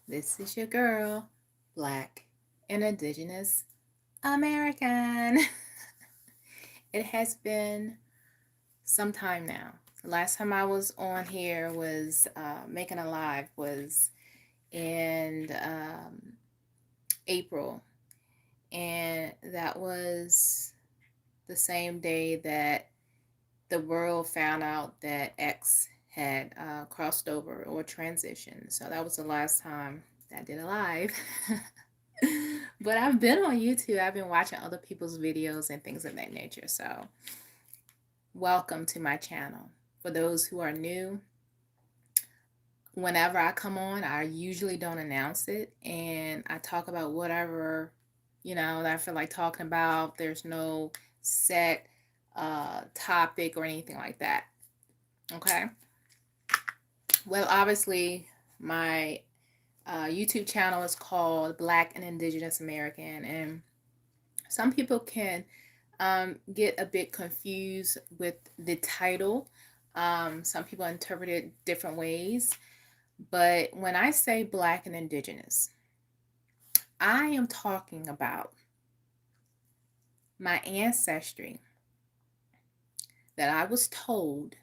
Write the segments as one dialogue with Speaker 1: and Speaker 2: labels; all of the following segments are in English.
Speaker 1: This is your girl, Black and Indigenous American. It has been some time now. The last time I was on here was making a live was in April, and that was the same day that the world found out that X had crossed over or transitioned. So that was the last time that I did a live. But I've been on YouTube. I've been watching other people's videos and things of that nature. So, welcome to my channel. For those who are new, whenever I come on, I usually don't announce it and I talk about whatever, that I feel like talking about. There's no set topic or anything like that. Okay. Well, obviously, my YouTube channel is called Black and Indigenous American, and some people can get a bit confused with the title. Some people interpret it different ways, but when I say Black and Indigenous, I am talking about my ancestry that I was told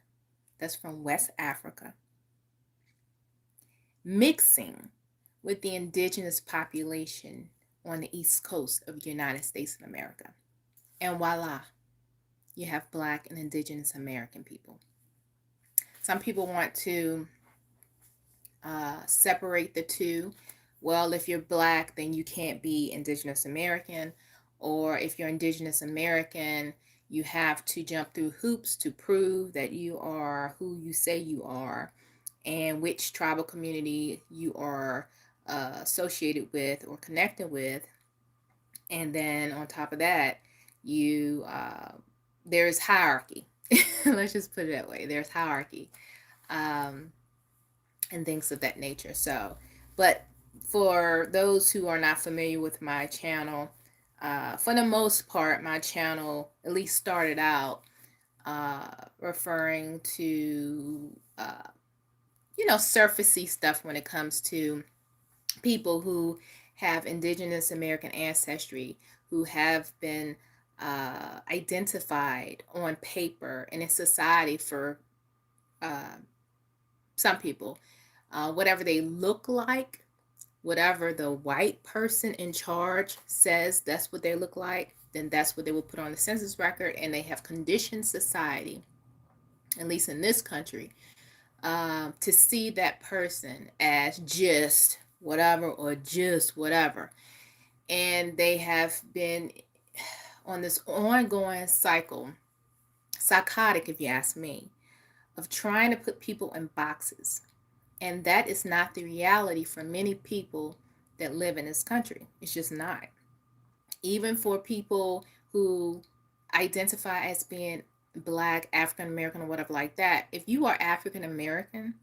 Speaker 1: that's from West Africa, mixing with the indigenous population on the East Coast of the United States of America. And voila, you have Black and Indigenous American people. Some people want to separate the two. Well, if you're Black, then you can't be Indigenous American. Or if you're Indigenous American, you have to jump through hoops to prove that you are who you say you are and which tribal community you are associated with or connected with. And then on top of that, you there's hierarchy. Let's just put it that way. There's hierarchy and things of that nature. So, but for those who are not familiar with my channel, for the most part, my channel at least started out referring to surfacey stuff when it comes to people who have Indigenous American ancestry, who have been identified on paper and in society for some people, whatever they look like, whatever the white person in charge says that's what they look like, then that's what they will put on the census record, and they have conditioned society, at least in this country, to see that person as just whatever or just whatever. And they have been on this ongoing cycle, psychotic if you ask me, of trying to put people in boxes. And that is not the reality for many people that live in this country. It's just not. Even for people who identify as being Black, African American, or whatever like that, if you are African American,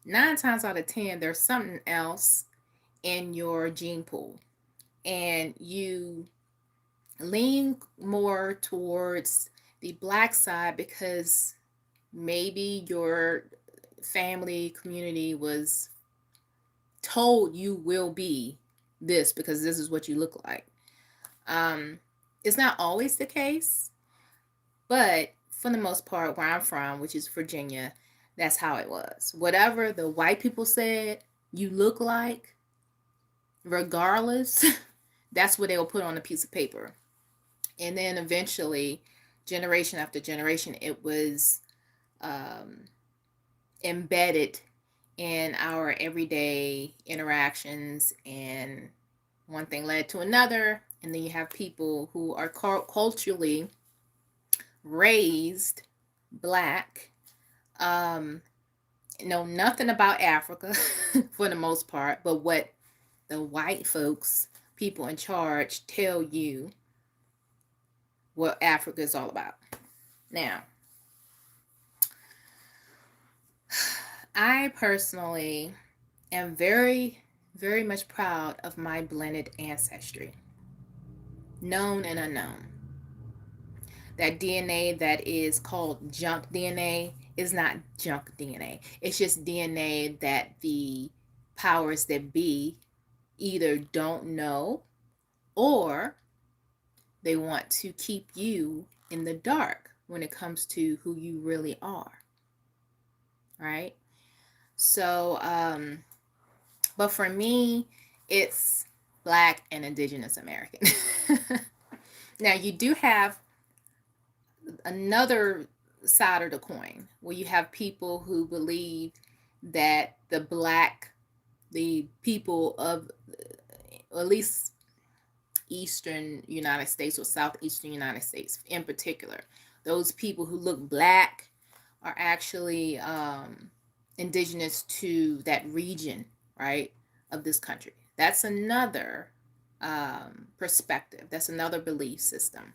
Speaker 1: 9 times out of 10, there's something else in your gene pool. And you lean more towards the Black side because maybe your family community was told you will be this because this is what you look like. It's not always the case, but for the most part, where I'm from, which is Virginia, that's how it was. Whatever the white people said you look like, regardless, that's what they will put on a piece of paper. And then eventually, generation after generation, it was embedded in our everyday interactions, and one thing led to another. And then you have people who are culturally raised Black, know nothing about Africa for the most part, but what the white folks, people in charge, tell you what Africa is all about. Now, I personally am very, very much proud of my blended ancestry, known and unknown. That DNA that is called junk DNA is not junk DNA. It's just DNA that the powers that be either don't know or they want to keep you in the dark when it comes to who you really are, right? So, but for me, it's Black and Indigenous American. Now, you do have another side of the coin where you have people who believe that the people of, or at least Eastern United States or Southeastern United States in particular, those people who look Black are actually indigenous to that region, right, of this country. That's another perspective. That's another belief system.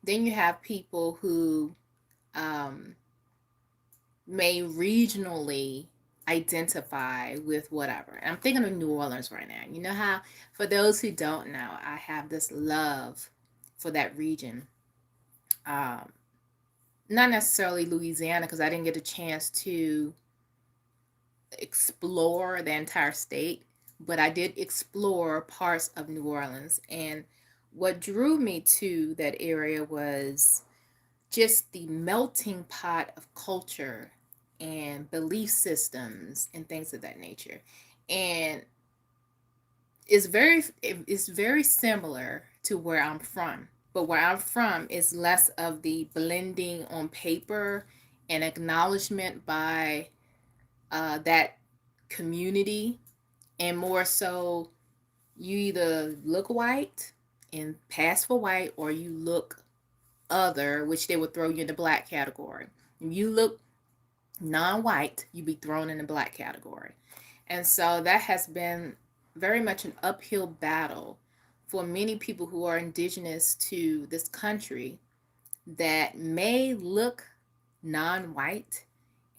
Speaker 1: Then you have people who may regionally identify with whatever. I'm thinking of New Orleans right now. You know how, for those who don't know, I have this love for that region. Not necessarily Louisiana, because I didn't get a chance to explore the entire state, but I did explore parts of New Orleans. And what drew me to that area was just the melting pot of culture and belief systems and things of that nature. And it's very similar to where I'm from. But where I'm from is less of the blending on paper and acknowledgement by that community, and more so you either look white and pass for white, or you look other, which they would throw you in the Black category. If you look non-white, you'd be thrown in the Black category. And so that has been very much an uphill battle for many people who are indigenous to this country that may look non-white,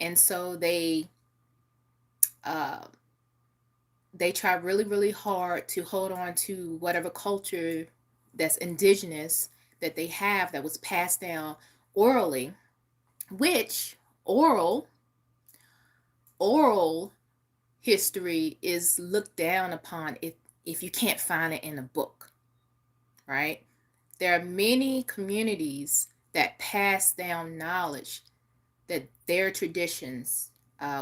Speaker 1: and so they try really, really hard to hold on to whatever culture that's indigenous that they have, that was passed down orally, which oral history is looked down upon if you can't find it in a book, right? There are many communities that pass down knowledge, that their traditions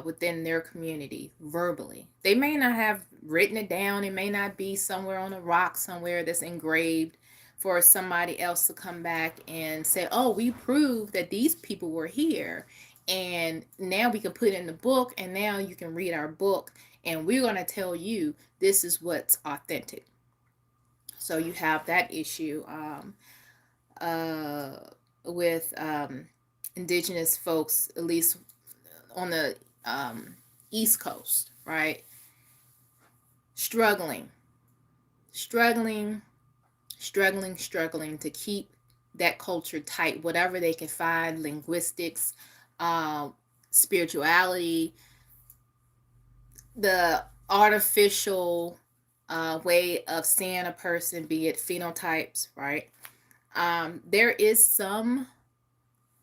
Speaker 1: within their community verbally. They may not have written it down. It may not be somewhere on a rock somewhere that's engraved for somebody else to come back and say, oh, we proved that these people were here. And now we can put it in the book, and now you can read our book, and we're going to tell you this is what's authentic. So you have that issue with indigenous folks, at least on the East Coast, right? Struggling to keep that culture tight, whatever they can find, linguistics, spirituality, the artificial way of seeing a person, be it phenotypes, right? There is some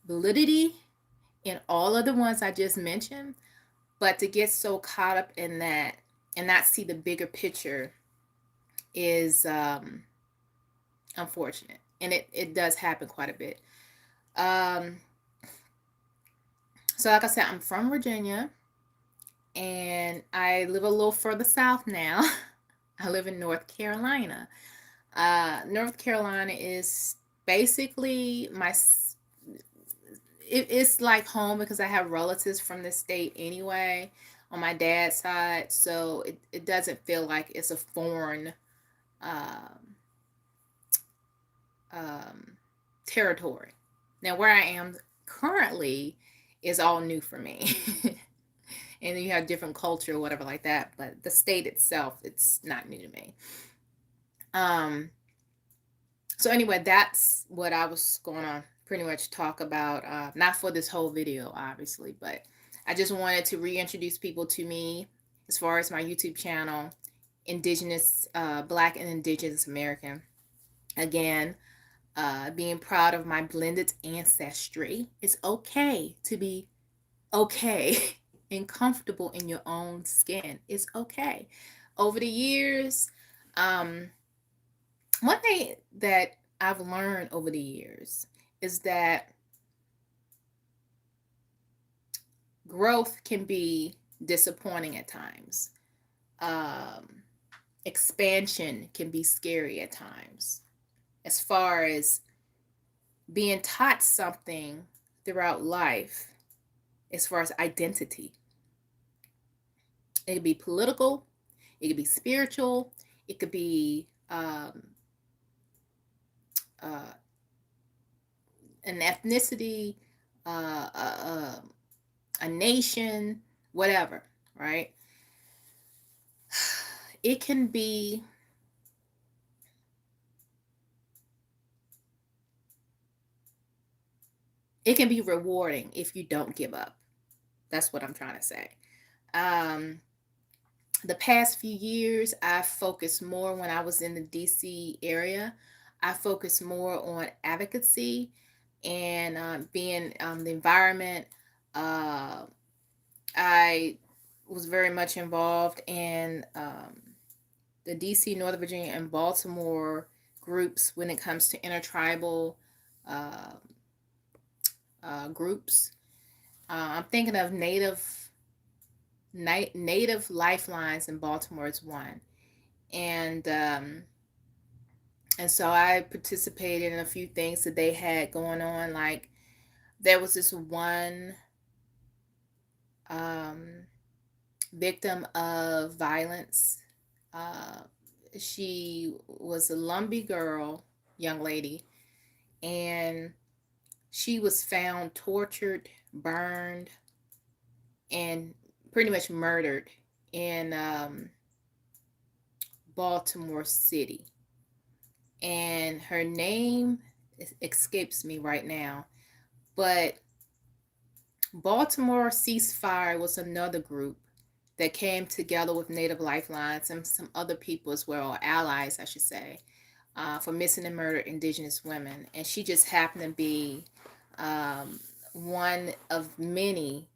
Speaker 1: validity in all of the ones I just mentioned, but to get so caught up in that and not see the bigger picture is unfortunate. And it does happen quite a bit. So like I said, I'm from Virginia, and I live a little further south now. I live in North Carolina. North Carolina is basically it's like home, because I have relatives from the state anyway on my dad's side, so it doesn't feel like it's a foreign territory. Now, where I am currently is all new for me. And then you have different culture or whatever like that, but the state itself, it's not new to me. So anyway, that's what I was going to pretty much talk about, not for this whole video, obviously, but I just wanted to reintroduce people to me as far as my YouTube channel, Indigenous, Black and Indigenous American. Again, being proud of my blended ancestry. It's okay to be okay and comfortable in your own skin. It's okay. Over the years, um, one thing that I've learned over the years is that growth can be disappointing at times. Um, Expansion can be scary at times. As far as being taught something throughout life, as far as identity, it could be political, it could be spiritual, it could be uh, an ethnicity, uh, uh, a nation, whatever, right? It can be rewarding if you don't give up. That's what I'm trying to say. Um, the past few years, I focused more when I was in the DC area. I focused more on advocacy and being the environment. Uh, I was very much involved in the DC, Northern Virginia, and Baltimore groups when it comes to intertribal uh, groups. I'm thinking of Native Lifelines in Baltimore is one, and so I participated in a few things that they had going on. Like there was this one um, victim of violence. Uh, she was a Lumbee girl, young lady, and she was found tortured, burned, and pretty much murdered in Baltimore City. And her name escapes me right now, but Baltimore Ceasefire was another group that came together with Native Lifelines and some other people as well, or allies, I should say, for missing and murdered Indigenous women. And she just happened to be one of many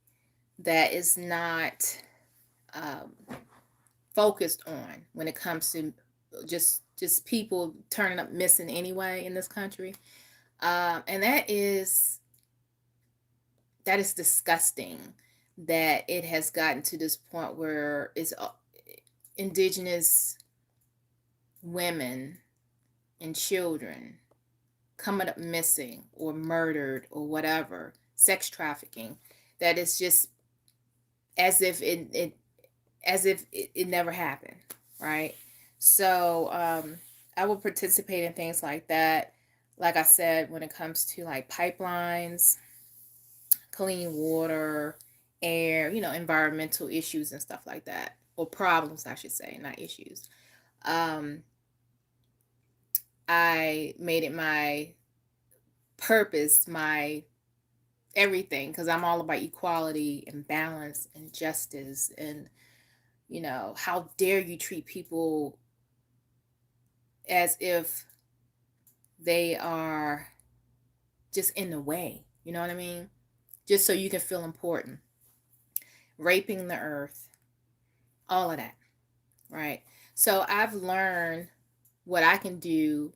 Speaker 1: that is not um, focused on when it comes to just people turning up missing anyway in this country, and that is disgusting that it has gotten to this point where it's indigenous women and children coming up missing or murdered or whatever, sex trafficking, that is just as if it never happened, right? So I will participate in things like that. Like I said, when it comes to like pipelines, clean water, air, environmental issues and stuff like that, or problems, I should say, not issues. Um, I made it my purpose, my everything, because I'm all about equality and balance and justice. And, how dare you treat people as if they are just in the way? You know what I mean? Just so you can feel important. Raping the earth, all of that, right? So I've learned what I can do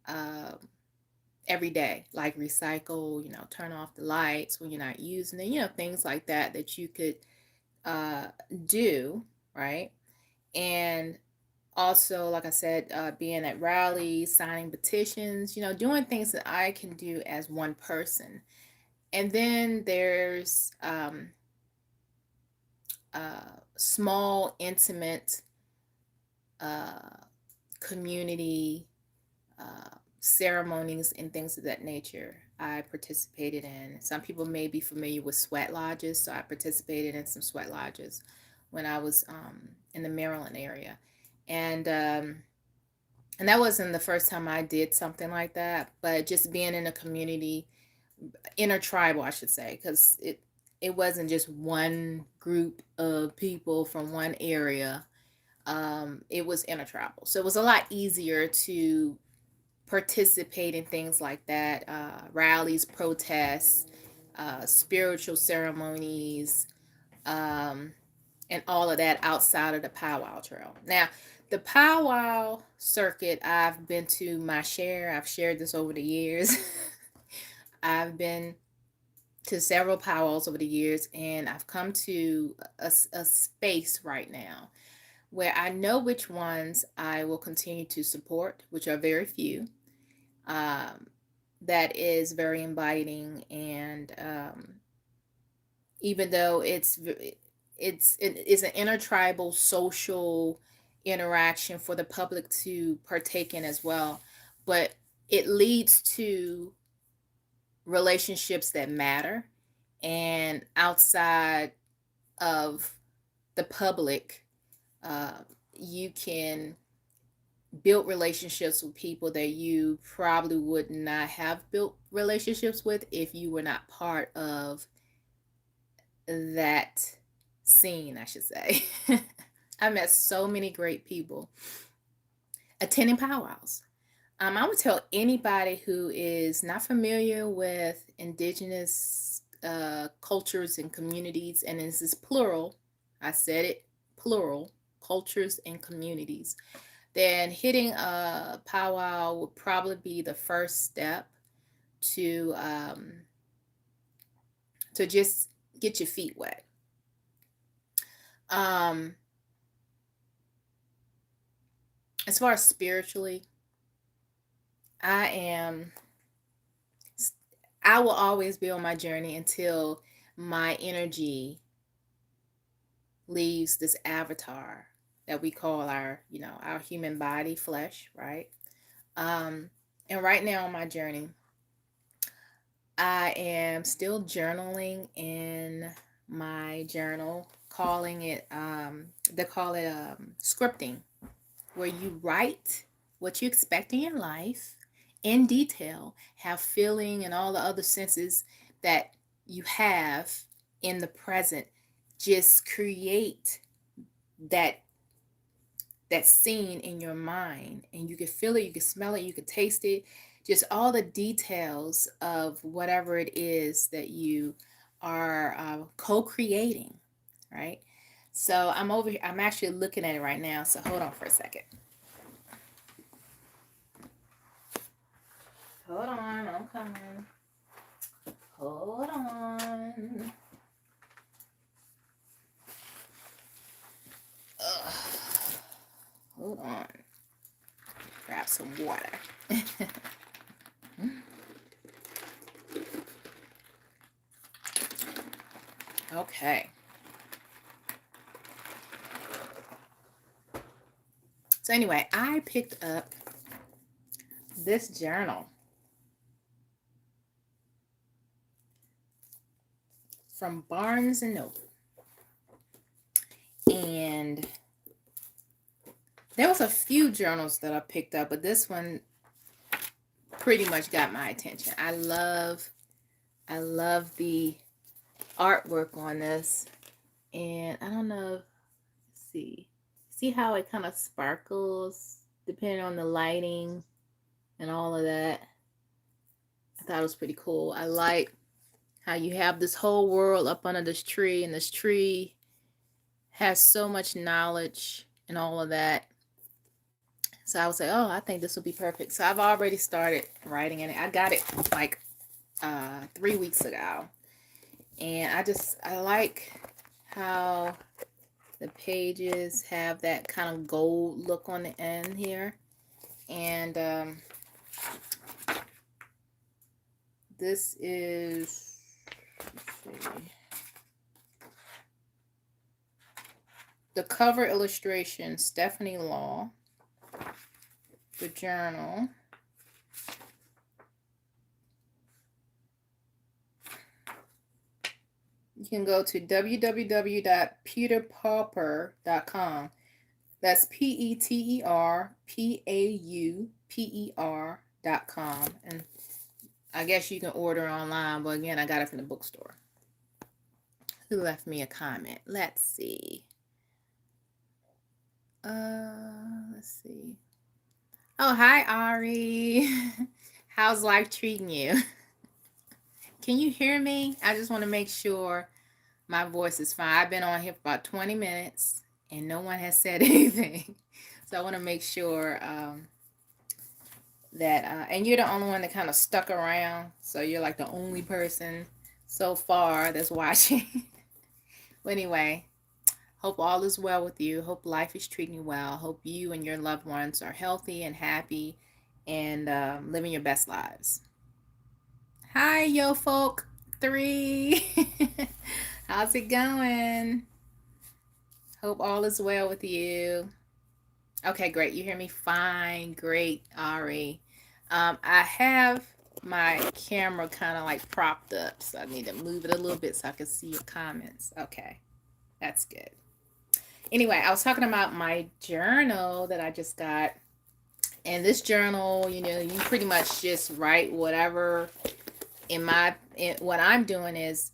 Speaker 1: um, every day, like recycle, turn off the lights when you're not using it, things like that that you could uh, do, right? And also, like I said, being at rallies, signing petitions, doing things that I can do as one person. And then there's small, intimate uh, community ceremonies and things of that nature I participated in. Some people may be familiar with sweat lodges, so I participated in some sweat lodges when I was in the Maryland area. And that wasn't the first time I did something like that, but just being in a community, intertribal, I should say, because it wasn't just one group of people from one area. It was intertribal, so it was a lot easier to participate in things like that, rallies, protests, spiritual ceremonies, um, and all of that outside of the powwow trail. Now, the powwow circuit, I've been to my share. I've shared this over the years. I've been to several powwows over the years, and I've come to a space right now where I know which ones I will continue to support, which are very few. That is very inviting, and even though it's an intertribal social interaction for the public to partake in as well, but it leads to relationships that matter, and outside of the public, you can build relationships with people that you probably would not have built relationships with if you were not part of that scene, I should say. I met so many great people attending powwows. I would tell anybody who is not familiar with indigenous cultures and communities, and this is plural, I said it, plural, cultures and communities, then hitting a powwow would probably be the first step to just get your feet wet. As far as spiritually, I will always be on my journey until my energy leaves this avatar that we call our human body, flesh, right? And right now on my journey, I am still journaling in my journal, calling it they call it scripting, where you write what you expect in your life in detail, have feeling and all the other senses that you have in the present. Just create that scene in your mind, and you can feel it, you can smell it, you can taste it, just all the details of whatever it is that you are co-creating, right? So I'm over here, I'm actually looking at it right now, so hold on for a second. Hold on, I'm coming. Hold on. Ugh. Hold on. Grab some water. Okay. So anyway, I picked up this journal from Barnes and Noble. And there was a few journals that I picked up, but this one pretty much got my attention. I love the artwork on this. And I don't know, let's see how it kind of sparkles depending on the lighting and all of that. I thought it was pretty cool. I like how you have this whole world up under this tree, and this tree has so much knowledge and all of that. So I would say, oh, I think this will be perfect. So I've already started writing in it. I got it like 3 weeks ago. And I like how the pages have that kind of gold look on the end here. And this is, let's see, the cover illustration, Stephanie Law. The journal. You can go to www.peterpauper.com. That's PETERPAUPER.com. And I guess you can order online, but again, I got it from the bookstore. Who left me a comment? Let's see. Let's see. Oh, hi, Ari. How's life treating you? Can you hear me? I just want to make sure My voice is fine. I've been on here for about 20 minutes and no one has said anything. So I want to make sure that, and you're the only one that kind of stuck around. So you're like the only person so far that's watching. But anyway, hope all is well with you. Hope life is treating you well. Hope you and your loved ones are healthy and happy and living your best lives. Hi, yo folk 3. How's it going? Hope all is well with you. Okay, great. You hear me fine. Great, Ari. I have my camera kind of like propped up, so I need to move it a little bit so I can see your comments. Okay, that's good. Anyway, I was talking about my journal that I just got. And this journal, you know, you pretty much just write whatever. What I'm doing is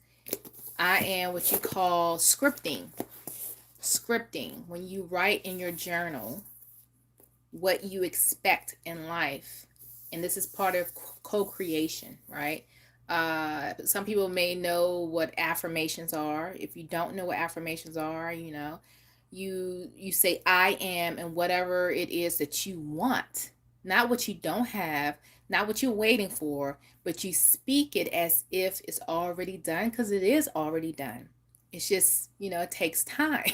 Speaker 1: I am what you call scripting. Scripting, when you write in your journal what you expect in life. And this is part of co-creation, right? Some people may know what affirmations are. If you don't know what affirmations are, you know, you say I am, and whatever it is that you want, not what you don't have, not what you're waiting for, but you speak it as if it's already done, because it is already done. It's just, you know, it takes time.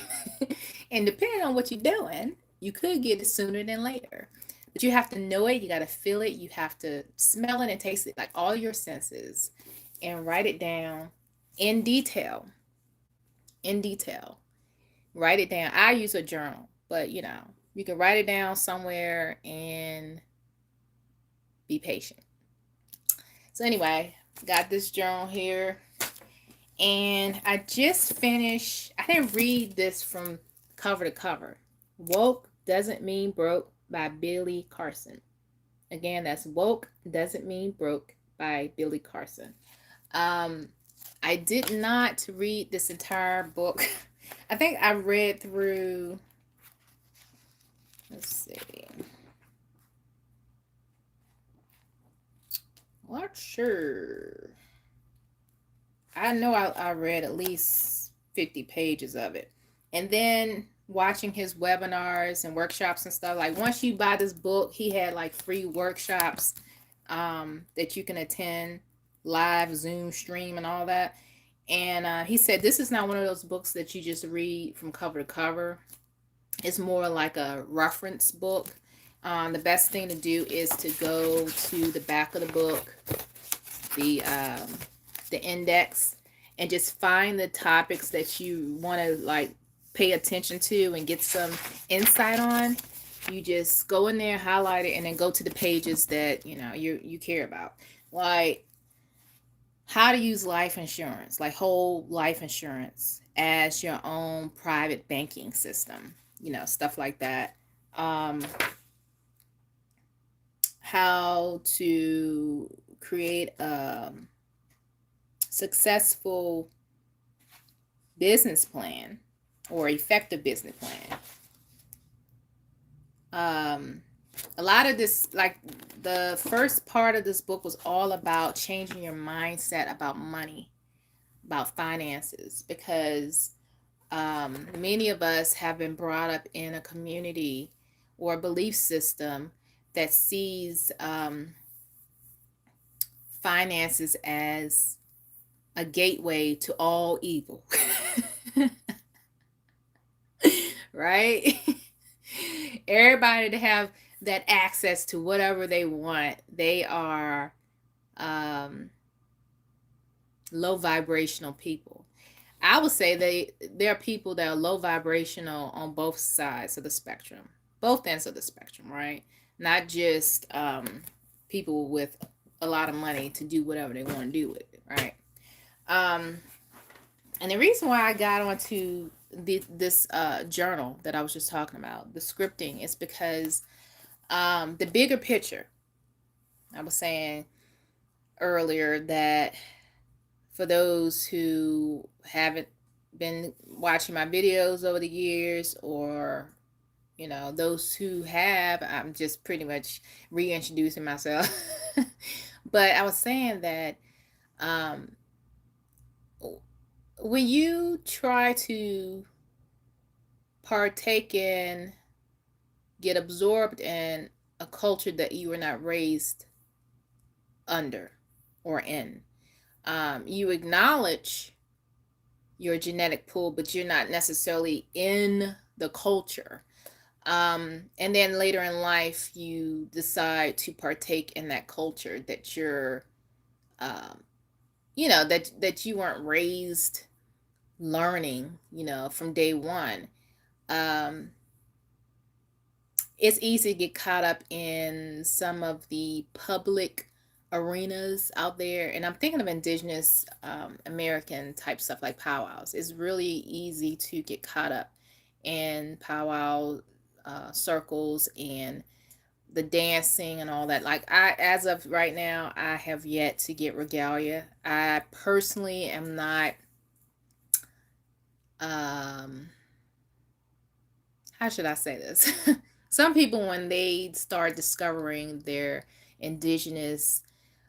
Speaker 1: And depending on what you're doing, you could get it sooner than later. But you have to know it, you got to feel it, you have to smell it and taste it, like all your senses, and write it down in detail. In detail. Write it down. I use a journal, but you know, you can write it down somewhere and be patient. So anyway, got this journal here. And I just finished, I didn't read this from cover to cover. Woke Doesn't Mean Broke by Billy Carson. Again, that's Woke Doesn't Mean Broke by Billy Carson. I did not read this entire book. I think I read through, let's see. Not sure. I know I read at least 50 pages of it. And then watching his webinars and workshops and stuff, like once you buy this book, he had like free workshops that you can attend, live Zoom stream and all that. And he said this is not one of those books that you just read from cover to cover. It's more like a reference book. The best thing to do is to go to the back of the book, the index, and just find the topics that you want to like pay attention to and get some insight on. You just go in there, highlight it, and then go to the pages that you know you care about, like how to use life insurance, like whole life insurance as your own private banking system, you know, stuff like that. How to create a successful business plan or effective business plan. A lot of this, like the first part of this book was all about changing your mindset about money, about finances, because many of us have been brought up in a community or a belief system that sees finances as a gateway to all evil. Right? Everybody to have that access to whatever they want, they are low vibrational people. I would say there are people that are low vibrational on both sides of the spectrum, both ends of the spectrum, right? Not just people with a lot of money to do whatever they want to do with it, right? And the reason why I got onto this journal that I was just talking about, the scripting, is because the bigger picture. I was saying earlier that for those who haven't been watching my videos over the years, or you know, those who have, I'm just pretty much reintroducing myself. But I was saying that when you try to partake in, get absorbed in a culture that you were not raised under or in, you acknowledge your genetic pool, but you're not necessarily in the culture. And then later in life, you decide to partake in that culture that you're, um, that you weren't raised learning, from day one. Um, it's easy to get caught up in some of the public arenas out there, and I'm thinking of Indigenous American type stuff like powwows. It's really easy to get caught up in powwow circles and the dancing and all that. Like, as of right now, I have yet to get regalia. I personally am not, um how should I say this? Some people, when they start discovering their indigenous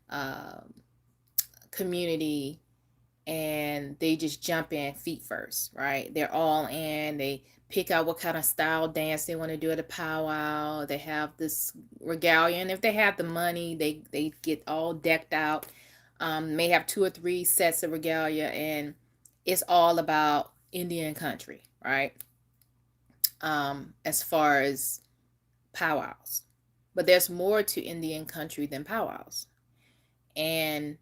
Speaker 1: um, community, and they just jump in feet first, right? They're all in. They pick out what kind of style dance they want to do at a powwow. They have this regalia, and if they have the money, they get all decked out. May have 2 or 3 sets of regalia, and it's all about Indian country, right? As far as powwows. But there's more to Indian country than powwows. And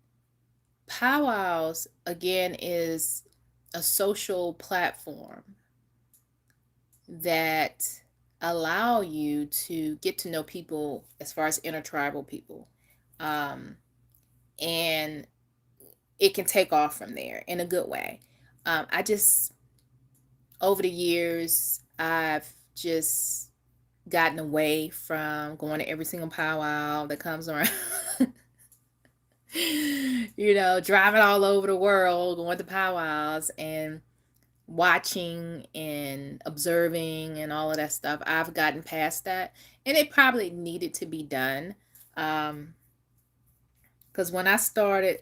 Speaker 1: powwows, again, is a social platform that allow you to get to know people as far as intertribal people. And it can take off from there in a good way. I just, over the years, I've just gotten away from going to every single powwow that comes around. Driving all over the world, going to powwows and watching and observing and all of that stuff. I've gotten past that, and it probably needed to be done. Because when I started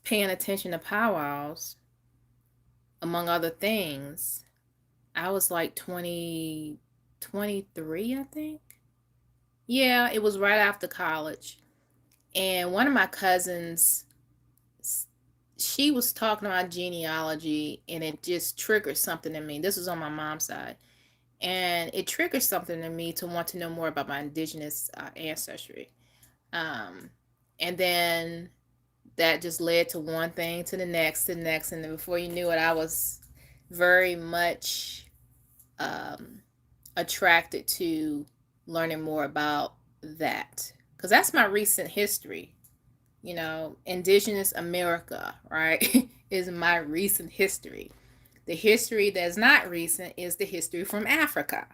Speaker 1: paying attention to powwows, among other things, I was like 23, I think. Yeah, it was right after college. And one of my cousins, she was talking about genealogy, and it just triggered something in me. This was on my mom's side. And it triggered something in me to want to know more about my indigenous ancestry. And then that just led to one thing, to the next, to the next. And then before you knew it, I was very much attracted to learning more about that. Because that's my recent history. Indigenous America, right, is my recent history. The history that's not recent is the history from Africa.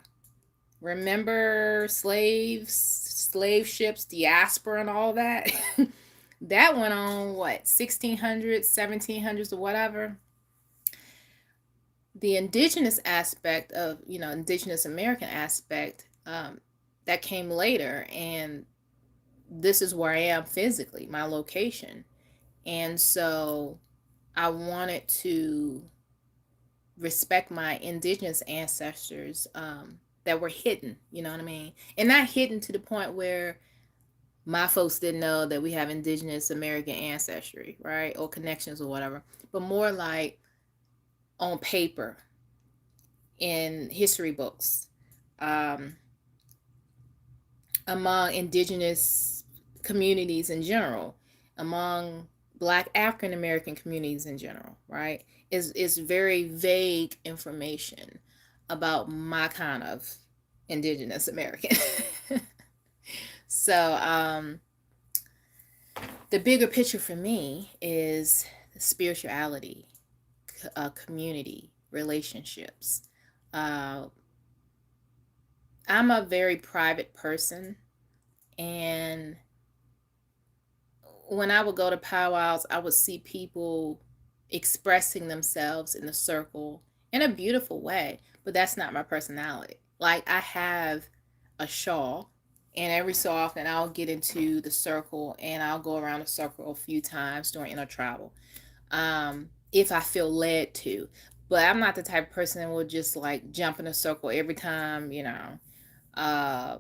Speaker 1: Remember slaves, slave ships, diaspora, and all that? That went on, what, 1600s, 1700s, or whatever. The indigenous aspect of, Indigenous American aspect, that came later, and this is where I am physically, my location. And so I wanted to respect my indigenous ancestors that were hidden, you know what I mean? And not hidden to the point where my folks didn't know that we have Indigenous American ancestry, right? Or connections or whatever, but more like on paper, in history books, among indigenous communities in general, among Black African American communities in general, right? Is very vague information about my kind of Indigenous American. So the bigger picture for me is spirituality, community, relationships. I'm a very private person, and when I would go to powwows, I would see people expressing themselves in the circle in a beautiful way, but that's not my personality. Like, I have a shawl, and every so often I'll get into the circle and I'll go around the circle a few times during intertribal. if I feel led to. But I'm not the type of person that will just like jump in a circle every time, uh,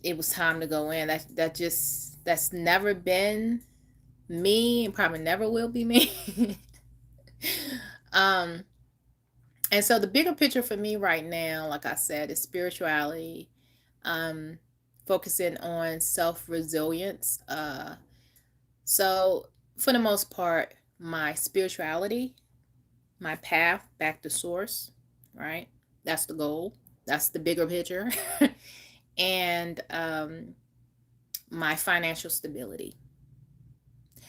Speaker 1: it was time to go in. That's never been me, and probably never will be me. um, and so the bigger picture for me right now, like I said, is spirituality, um, focusing on self-resilience. So for the most part, my spirituality, my path back to source, right? That's the goal. That's the bigger picture. And my financial stability,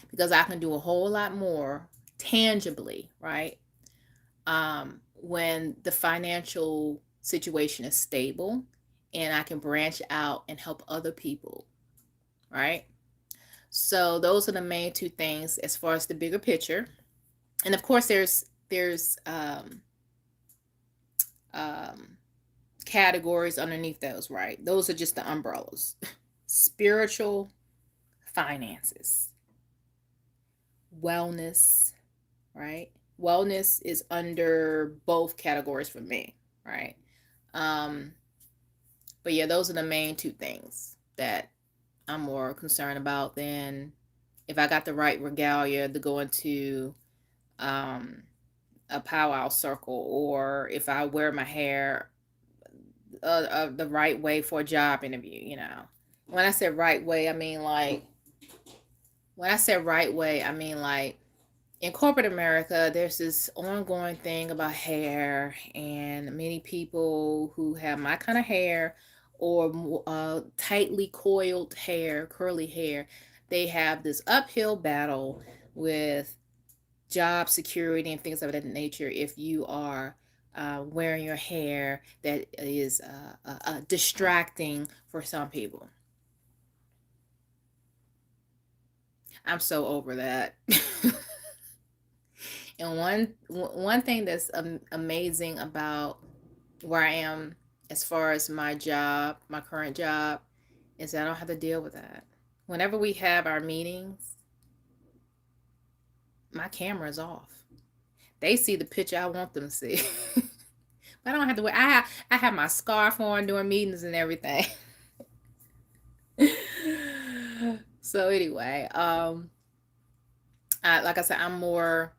Speaker 1: because I can do a whole lot more tangibly, right? When the financial situation is stable and I can branch out and help other people, right? So those are the main two things as far as the bigger picture. And of course, there's um, categories underneath those, right? Those are just the umbrellas. Spiritual, finances, wellness, right? Wellness is under both categories for me, right? Um, but yeah, those are the main two things that I'm more concerned about than if I got the right regalia to go into um, a powwow circle, or if I wear my hair the right way for a job interview. When I say right way, I mean like, in corporate America, there's this ongoing thing about hair, and many people who have my kind of hair or tightly coiled hair, curly hair, they have this uphill battle with job security and things of that nature if you are wearing your hair that is distracting for some people. I'm so over that. And one thing that's amazing about where I am as far as my job, my current job, is that I don't have to deal with that. Whenever we have our meetings, my camera is off. They see the picture I want them to see. I don't have to wear. I have my scarf on during meetings and everything. So anyway, like I said, I'm more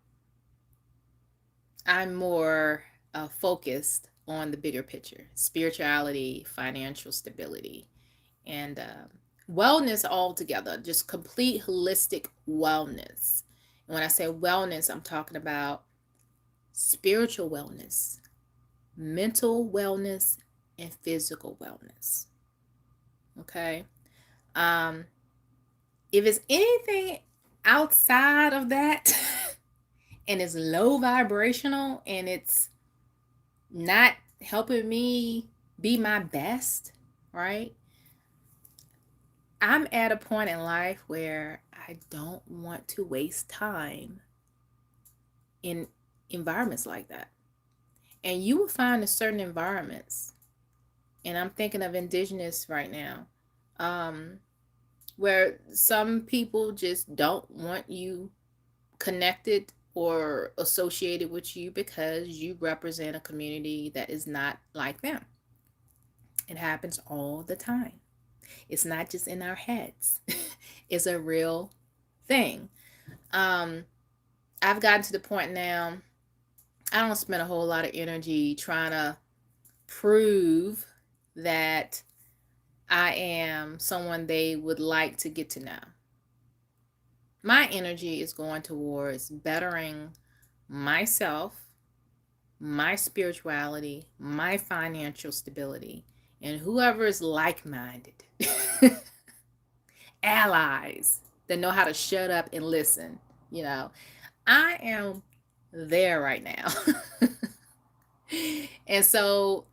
Speaker 1: focused on the bigger picture: spirituality, financial stability, and wellness altogether. Just complete holistic wellness. And when I say wellness, I'm talking about spiritual wellness, mental wellness, and physical wellness. Okay. Um, if it's anything outside of that and it's low vibrational and it's not helping me be my best, right? I'm at a point in life where I don't want to waste time in environments like that. And you will find in certain environments, and I'm thinking of indigenous right now, um, where some people just don't want you connected or associated with you because you represent a community that is not like them. It happens all the time. It's not just in our heads. It's a real thing. Um, I've gotten to the point now, I don't spend a whole lot of energy trying to prove that I am someone they would like to get to know. My energy is going towards bettering myself, my spirituality, my financial stability, and whoever is like minded, allies that know how to shut up and listen. You know, I am there right now. And so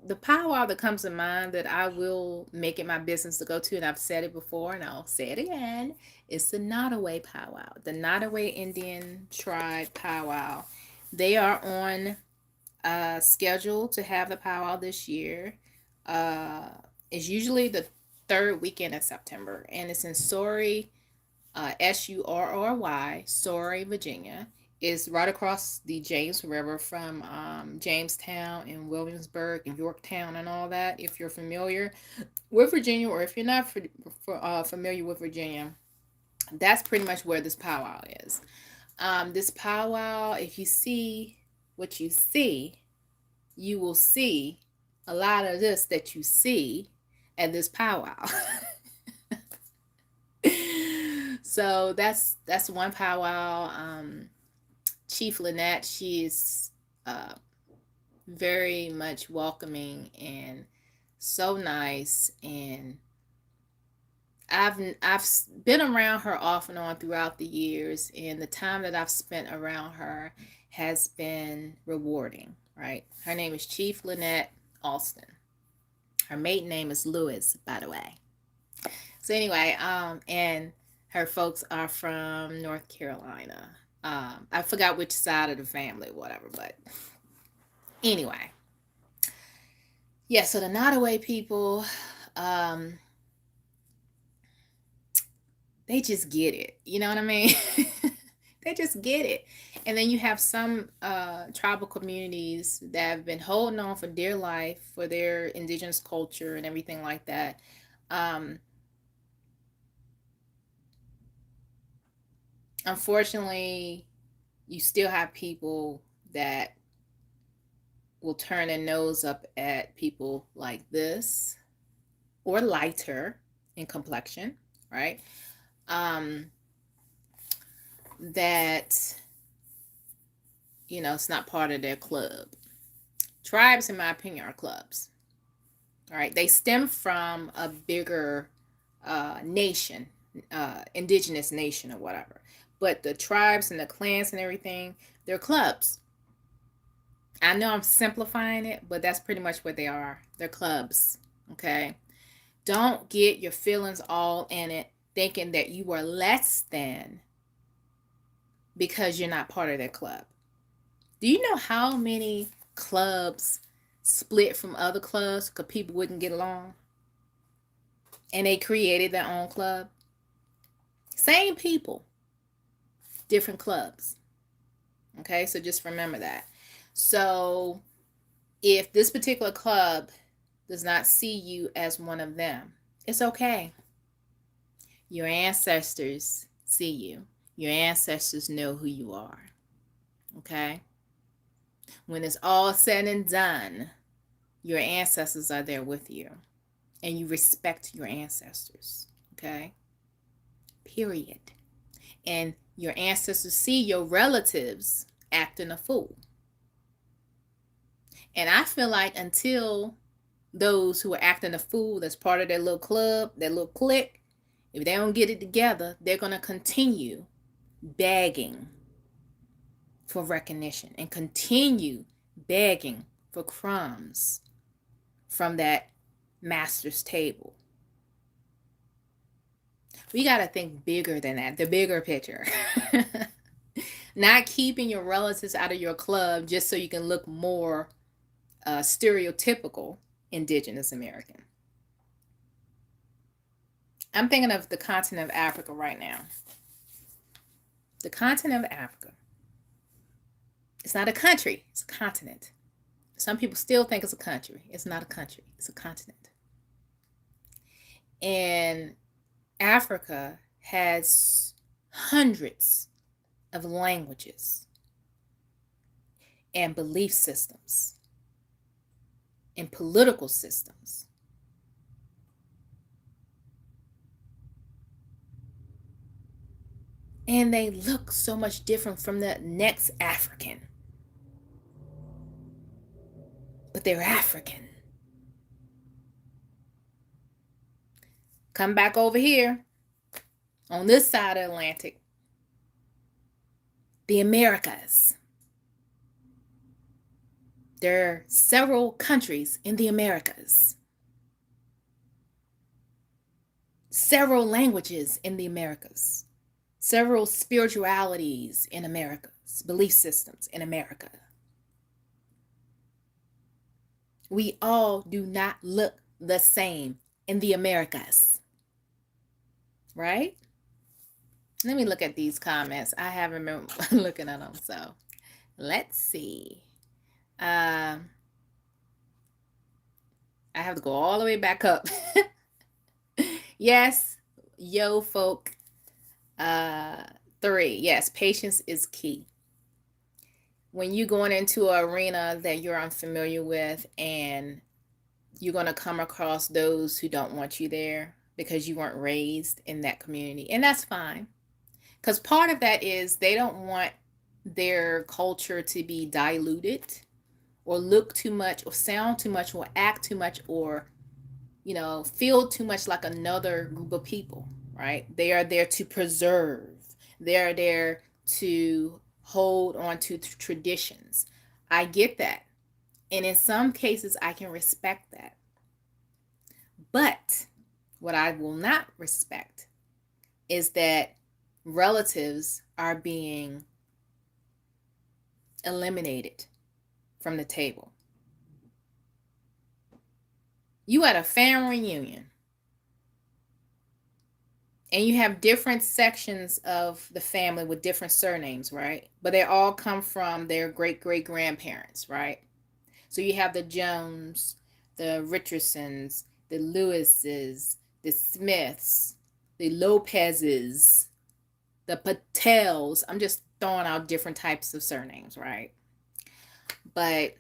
Speaker 1: the powwow that comes to mind that I will make it my business to go to, and I've said it before and I'll say it again, is the NotAway Powwow, the NotAway Indian Tribe Powwow. They are on schedule to have the powwow this year. Uh, it's usually the third weekend of September, and it's in Surrey, Surry, Surrey, Virginia. is right across the James River from Jamestown and Williamsburg and Yorktown and all that. If you're familiar with Virginia, or if you're not familiar with Virginia, that's pretty much where this powwow is. This powwow, if you see what you see, you will see a lot of this that you see at this powwow. So that's one powwow. Chief Lynette, she is very much welcoming and so nice, and I've been around her off and on throughout the years, and the time that I've spent around her has been rewarding, right? Her name is Chief Lynette Alston. Her maiden name is Lewis, by the way. So anyway, and her folks are from North Carolina. I forgot which side of the family, whatever, but anyway. Yeah, so the NotAway people, they just get it. You know what I mean? They just get it. And then you have some tribal communities that have been holding on for dear life for their indigenous culture and everything like that. Unfortunately, you still have people that will turn their nose up at people like this, or lighter in complexion, right? That, you know, it's not part of their club. Tribes, in my opinion, are clubs. All right, they stem from a bigger nation, indigenous nation or whatever. But the tribes and the clans and everything, they're clubs. I know I'm simplifying it, but that's pretty much what they are. They're clubs, okay? Don't get your feelings all in it, thinking that you are less than because you're not part of their club. Do you know how many clubs split from other clubs because people wouldn't get along? And they created their own club? Same people, different clubs. Okay, so just remember that. So if this particular club does not see you as one of them, it's okay. Your ancestors see you. Your ancestors know who you are. Okay? When it's all said and done, your ancestors are there with you. And you respect your ancestors. Okay? Period. And your ancestors see your relatives acting a fool. And I feel like until those who are acting a fool, that's part of their little club, their little clique, if they don't get it together, they're going to continue begging for recognition and continue begging for crumbs from that master's table. We got to think bigger than that, the bigger picture. Not keeping your relatives out of your club just so you can look more stereotypical Indigenous American. I'm thinking of the continent of Africa right now. The continent of Africa. It's not a country, it's a continent. Some people still think it's a country. It's not a country, it's a continent. And Africa has hundreds of languages and belief systems and political systems. And they look so much different from the next African. But they're African. Come back over here on this side of the Atlantic. The Americas. There are several countries in the Americas. Several languages in the Americas. Several spiritualities in Americas, belief systems in America. We all do not look the same in the Americas. Right? Let me look at these comments. I haven't been looking at them, so let's see. I have to go all the way back up. Yes, yo, folk. 3. Yes, patience is key. When you're going into an arena that you're unfamiliar with, and you're going to come across those who don't want you there because you weren't raised in that community, and that's fine. Because part of that is they don't want their culture to be diluted or look too much or sound too much or act too much or, feel too much like another group of people, right? They are there to preserve. They are there to hold on to traditions. I get that. And in some cases, I can respect that. But what I will not respect is that relatives are being eliminated from the table. You at a family reunion and you have different sections of the family with different surnames, right? But they all come from their great-great-grandparents, right? So you have the Jones, the Richardsons, the Lewises, the Smiths, the Lopezes, the Patels. I'm just throwing out different types of surnames, right? But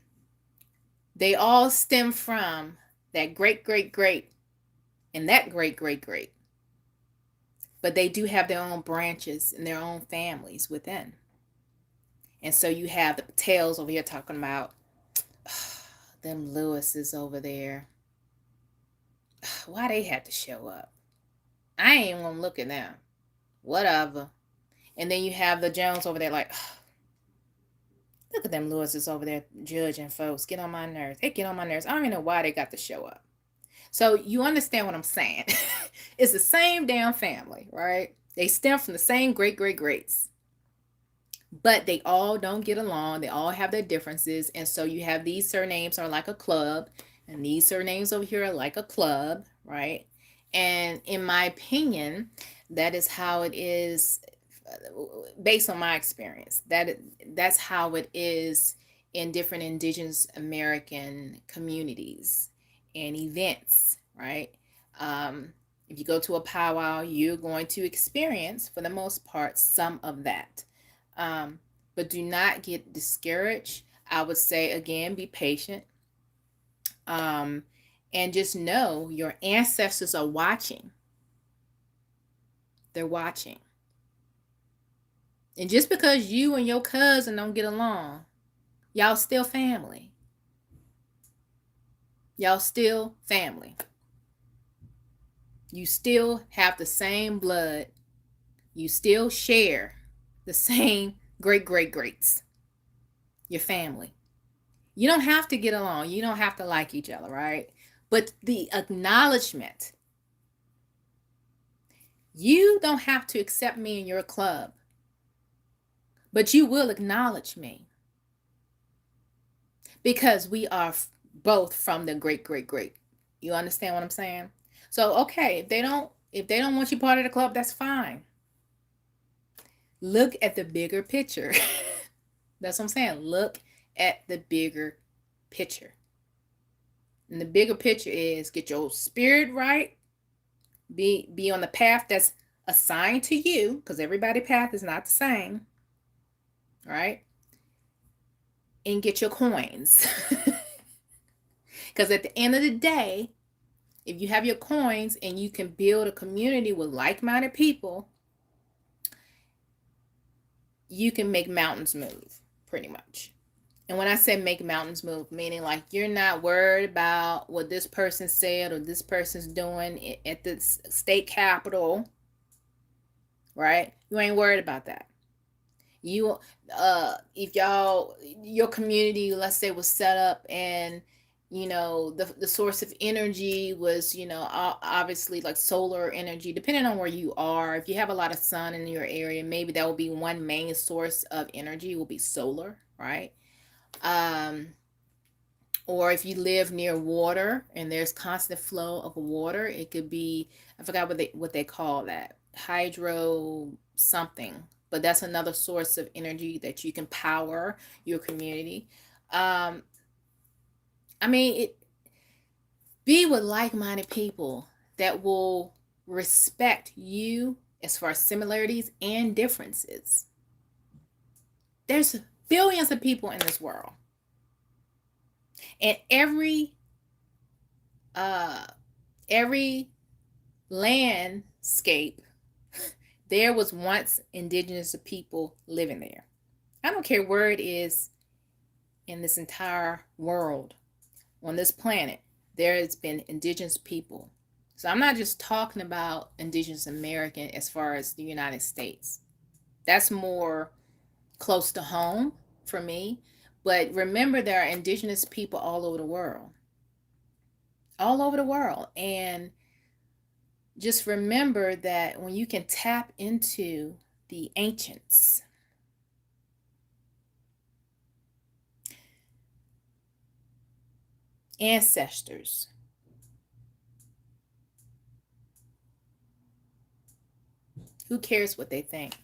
Speaker 1: they all stem from that great-great-great and that great-great-great. But they do have their own branches and their own families within. And so you have the Patels over here talking about them Lewises over there. Why they had to show up? I ain't even gonna look at them. Whatever. And then you have the Jones over there like, look at them Lewises over there judging folks. Get on my nerves. They get on my nerves. I don't even know why they got to show up. So you understand what I'm saying. It's the same damn family, right? They stem from the same great-great-greats. But they all don't get along. They all have their differences. And so you have these surnames are like a club. And these surnames over here are like a club, right? And in my opinion, that is how it is, based on my experience. That's how it is in different Indigenous American communities and events, right? If you go to a powwow, you're going to experience, for the most part, some of that. But do not get discouraged. I would say, again, be patient. And just know your ancestors are watching. They're watching. And just because you and your cousin don't get along, y'all still family. Y'all still family. You still have the same blood. You still share the same great-great-greats. Your family. You don't have to get along. You don't have to like each other, right? But the acknowledgement. You don't have to accept me in your club. But you will acknowledge me. Because we are both from the great-great-great. You understand what I'm saying? So, okay, if they don't want you part of the club, that's fine. Look at the bigger picture. That's what I'm saying. Look at the bigger picture. And the bigger picture is get your spirit right. Be on the path that's assigned to you, because everybody's path is not the same. Right? And get your coins. Because at the end of the day, if you have your coins and you can build a community with like-minded people, you can make mountains move, pretty much. And when I say make mountains move, meaning like you're not worried about what this person said or this person's doing at the state capitol, right? You ain't worried about that. You, if your community, let's say, was set up and the source of energy was, obviously like solar energy, depending on where you are. If you have a lot of sun in your area, maybe that will be one main source of energy, will be solar, right? Or if you live near water and there's constant flow of water, it could be, I forgot what they call that, hydro something, but that's another source of energy that you can power your community. Um, I mean, be with like-minded people that will respect you as far as similarities and differences. There's billions of people in this world, and uh every landscape, there was once indigenous people living there. I don't care where it is in this entire world, on this planet, there has been indigenous people. So I'm not just talking about Indigenous American as far as the United States. That's more close to home for me. But remember, there are indigenous people all over the world. All over the world. And just remember that when you can tap into the ancients, ancestors, who cares what they think?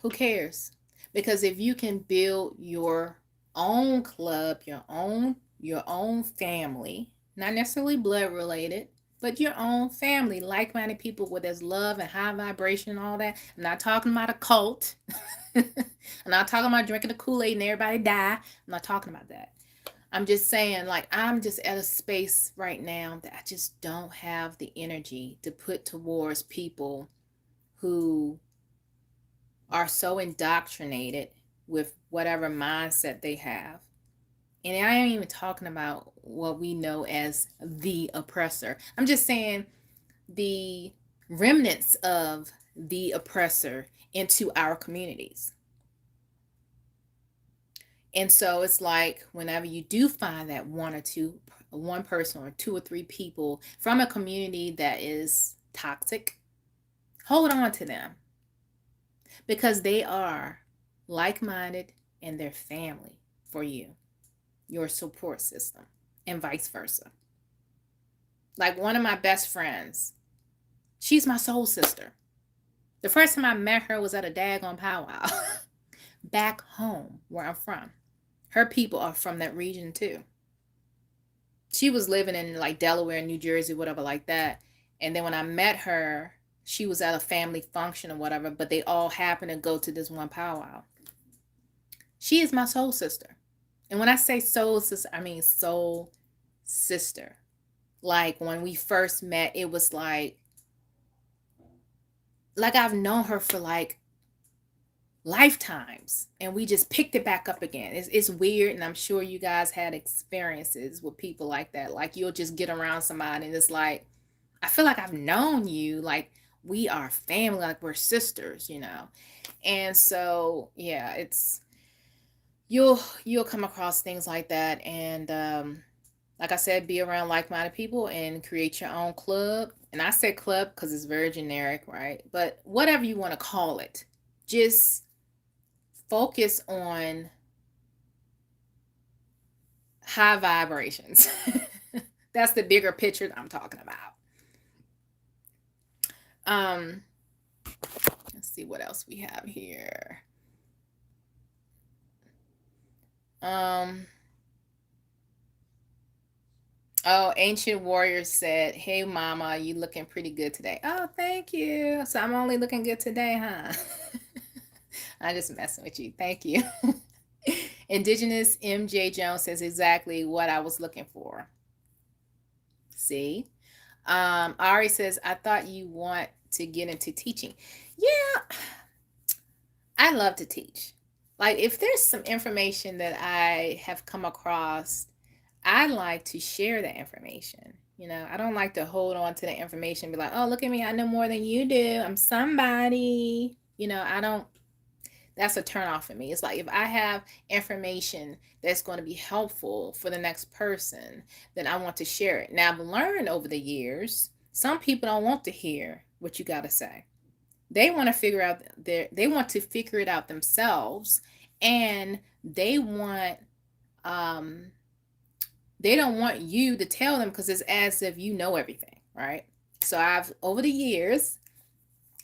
Speaker 1: Who cares? Because if you can build your own club, your own family, not necessarily blood related, but your own family, like-minded people where there's love and high vibration and all that. I'm not talking about a cult. I'm not talking about drinking the Kool-Aid and everybody die. I'm not talking about that. I'm just saying, like, I'm just at a space right now that I just don't have the energy to put towards people who are so indoctrinated with whatever mindset they have. And I ain't even talking about what we know as the oppressor. I'm just saying the remnants of the oppressor into our communities. And so it's like whenever you do find that one person or two or three people from a community that is toxic, hold on to them, because they are like-minded and their family for you, your support system, and vice versa. Like one of my best friends, she's my soul sister. The first time I met her was at a daggone powwow back home where I'm from. Her people are from that region too. She was living in like Delaware, New Jersey, whatever like that. And then when I met her, she was at a family function or whatever, but they all happened to go to this one powwow. She is my soul sister. And when I say soul sister, I mean soul sister. Like when we first met, it was like I've known her for like lifetimes, and we just picked it back up again. It's weird, and I'm sure you guys had experiences with people like that. Like you'll just get around somebody and it's like, I feel like I've known you, like we are family, like we're sisters, you know. And so yeah, it's you'll come across things like that. And like I said, be around like-minded people and create your own club. And I say club because it's very generic, right? But whatever you want to call it, just focus on high vibrations. That's the bigger picture that I'm talking about. Let's see what else we have here. Oh, Ancient Warrior said, "Hey, Mama, you looking pretty good today." Oh, thank you. So I'm only looking good today, huh? I'm just messing with you. Thank you. Indigenous MJ Jones says exactly what I was looking for. See? Ari says, "I thought you want to get into teaching." Yeah, I love to teach. Like, if there's some information that I have come across, I like to share that information. You know, I don't like to hold on to the information and be like, oh, look at me, I know more than you do. I'm somebody. You know, I don't, that's a turn off for me. It's like if I have information that's going to be helpful for the next person, then I want to share it. Now, I've learned over the years, some people don't want to hear what you got to say. They want to figure out they want to figure it out themselves, and they want they don't want you to tell them because it's as if you know everything, right? So I've over the years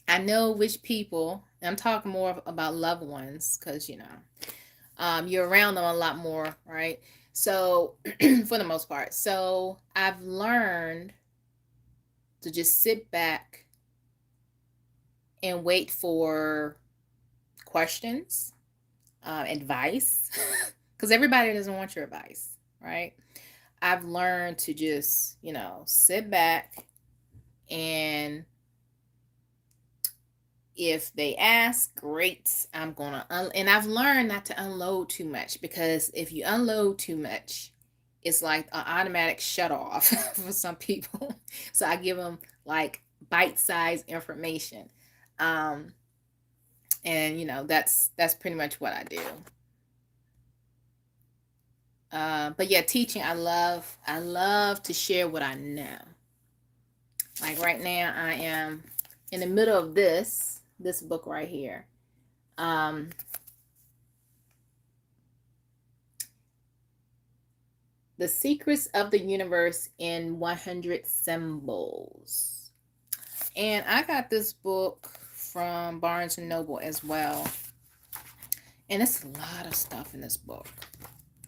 Speaker 1: I know which people, I'm talking more about loved ones because, you're around them a lot more, right? So, for the most part. So, I've learned to just sit back and wait for questions, advice, because everybody doesn't want your advice, right? I've learned to just, sit back, and if they ask, great, I'm gonna and I've learned not to unload too much, because if you unload too much, it's like an automatic shut off for some people. So I give them like bite-sized information. Um, and that's pretty much what I do. But yeah, teaching, I love to share what I know. Like right now, I am in the middle of this book right here. The Secrets of the Universe in 100 Symbols. And I got this book from Barnes and Noble as well. And it's a lot of stuff in this book.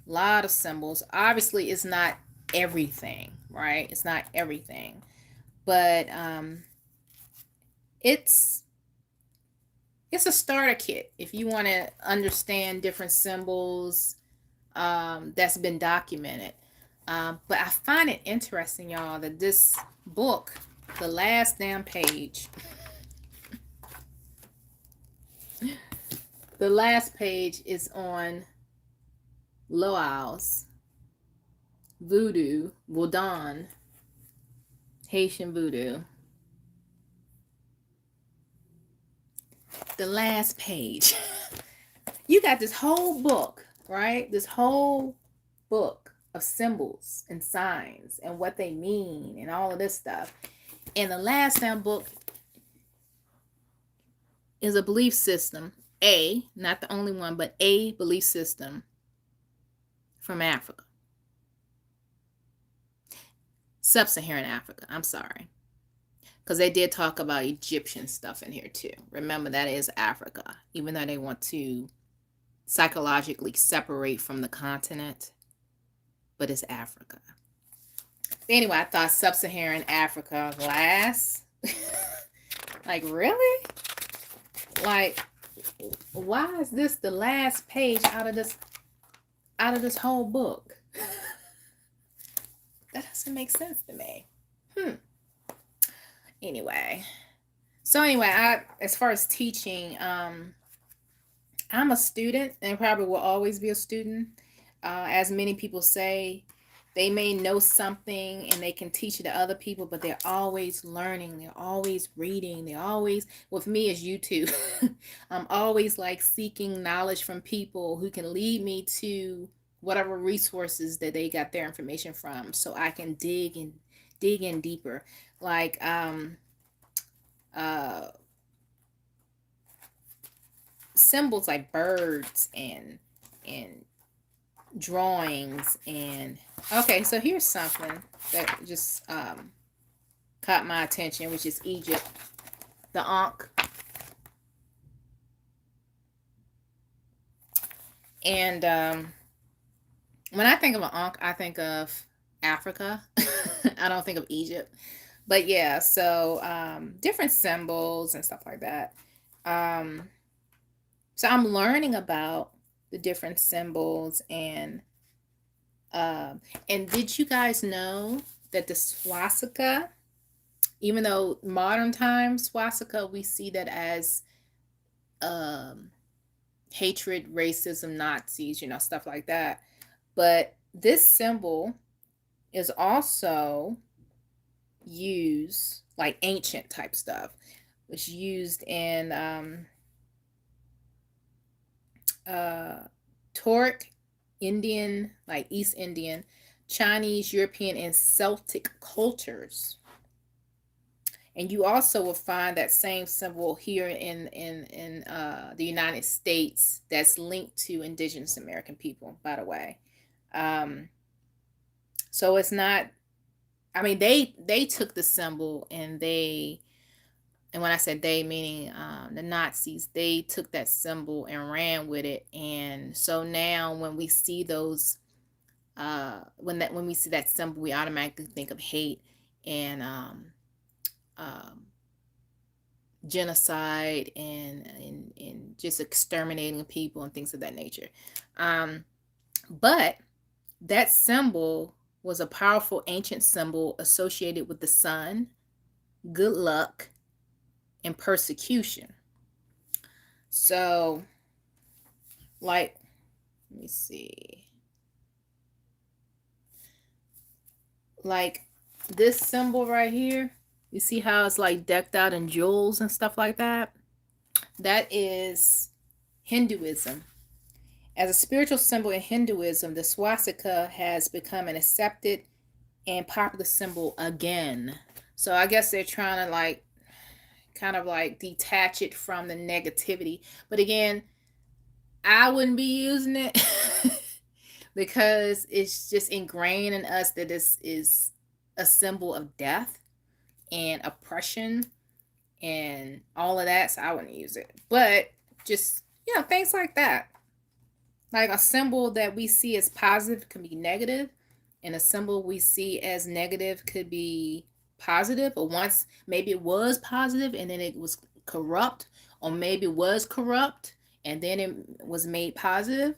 Speaker 1: A lot of symbols. Obviously, it's not everything, right? It's not everything. But it's a starter kit if you want to understand different symbols that's been documented. But I find it interesting, y'all, that this book, the last damn page, the last page is on Loaus, Voodoo, Vodun, Haitian Voodoo. The last page. You got this whole book, right? This whole book of symbols and signs and what they mean and all of this stuff. And the last damn book is a belief system, not the only one, but a belief system from Africa. Sub-Saharan Africa, I'm sorry. Because they did talk about Egyptian stuff in here too. Remember, that is Africa. Even though they want to psychologically separate from the continent, but it's Africa. Anyway, I thought Sub-Saharan Africa last. Like, really? Like, why is this the last page out of this whole book? That doesn't make sense to me. Anyway, as far as teaching, I'm a student and probably will always be a student. As many people say, they may know something and they can teach it to other people, but they're always learning. They're always reading. With me, as YouTube, I'm always like seeking knowledge from people who can lead me to whatever resources that they got their information from, so I can dig in deeper. Like, symbols like birds and drawings and okay, so here's something that just caught my attention, which is Egypt, the Ankh. And when I think of an Ankh, I think of Africa. I don't think of Egypt. But yeah, so different symbols and stuff like that. So I'm learning about the different symbols and did you guys know that the swastika, even though modern times swastika, we see that as hatred, racism, Nazis, stuff like that. But this symbol is also used, like ancient type stuff, was used in Tauric, Indian, like East Indian, Chinese, European, and Celtic cultures. And you also will find that same symbol here in the United States that's linked to Indigenous American people, by the way. So it's not, I mean, they took the symbol and they And when I said they, meaning the Nazis, they took that symbol and ran with it. And so now when we see those, when we see that symbol, we automatically think of hate and um, genocide and just exterminating people and things of that nature. But that symbol was a powerful ancient symbol associated with the sun, good luck, and persecution. So, like, let me see. Like this symbol right here, you see how it's like decked out in jewels and stuff like that? That is Hinduism. As a spiritual symbol in Hinduism, the swastika has become an accepted and popular symbol again. So I guess they're trying to like kind of like detach it from the negativity. But again, I wouldn't be using it because it's just ingrained in us that this is a symbol of death and oppression and all of that. So I wouldn't use it. But just, things like that. Like a symbol that we see as positive can be negative, and a symbol we see as negative could be positive. Or once maybe it was positive and then it was corrupt, or maybe it was corrupt and then it was made positive.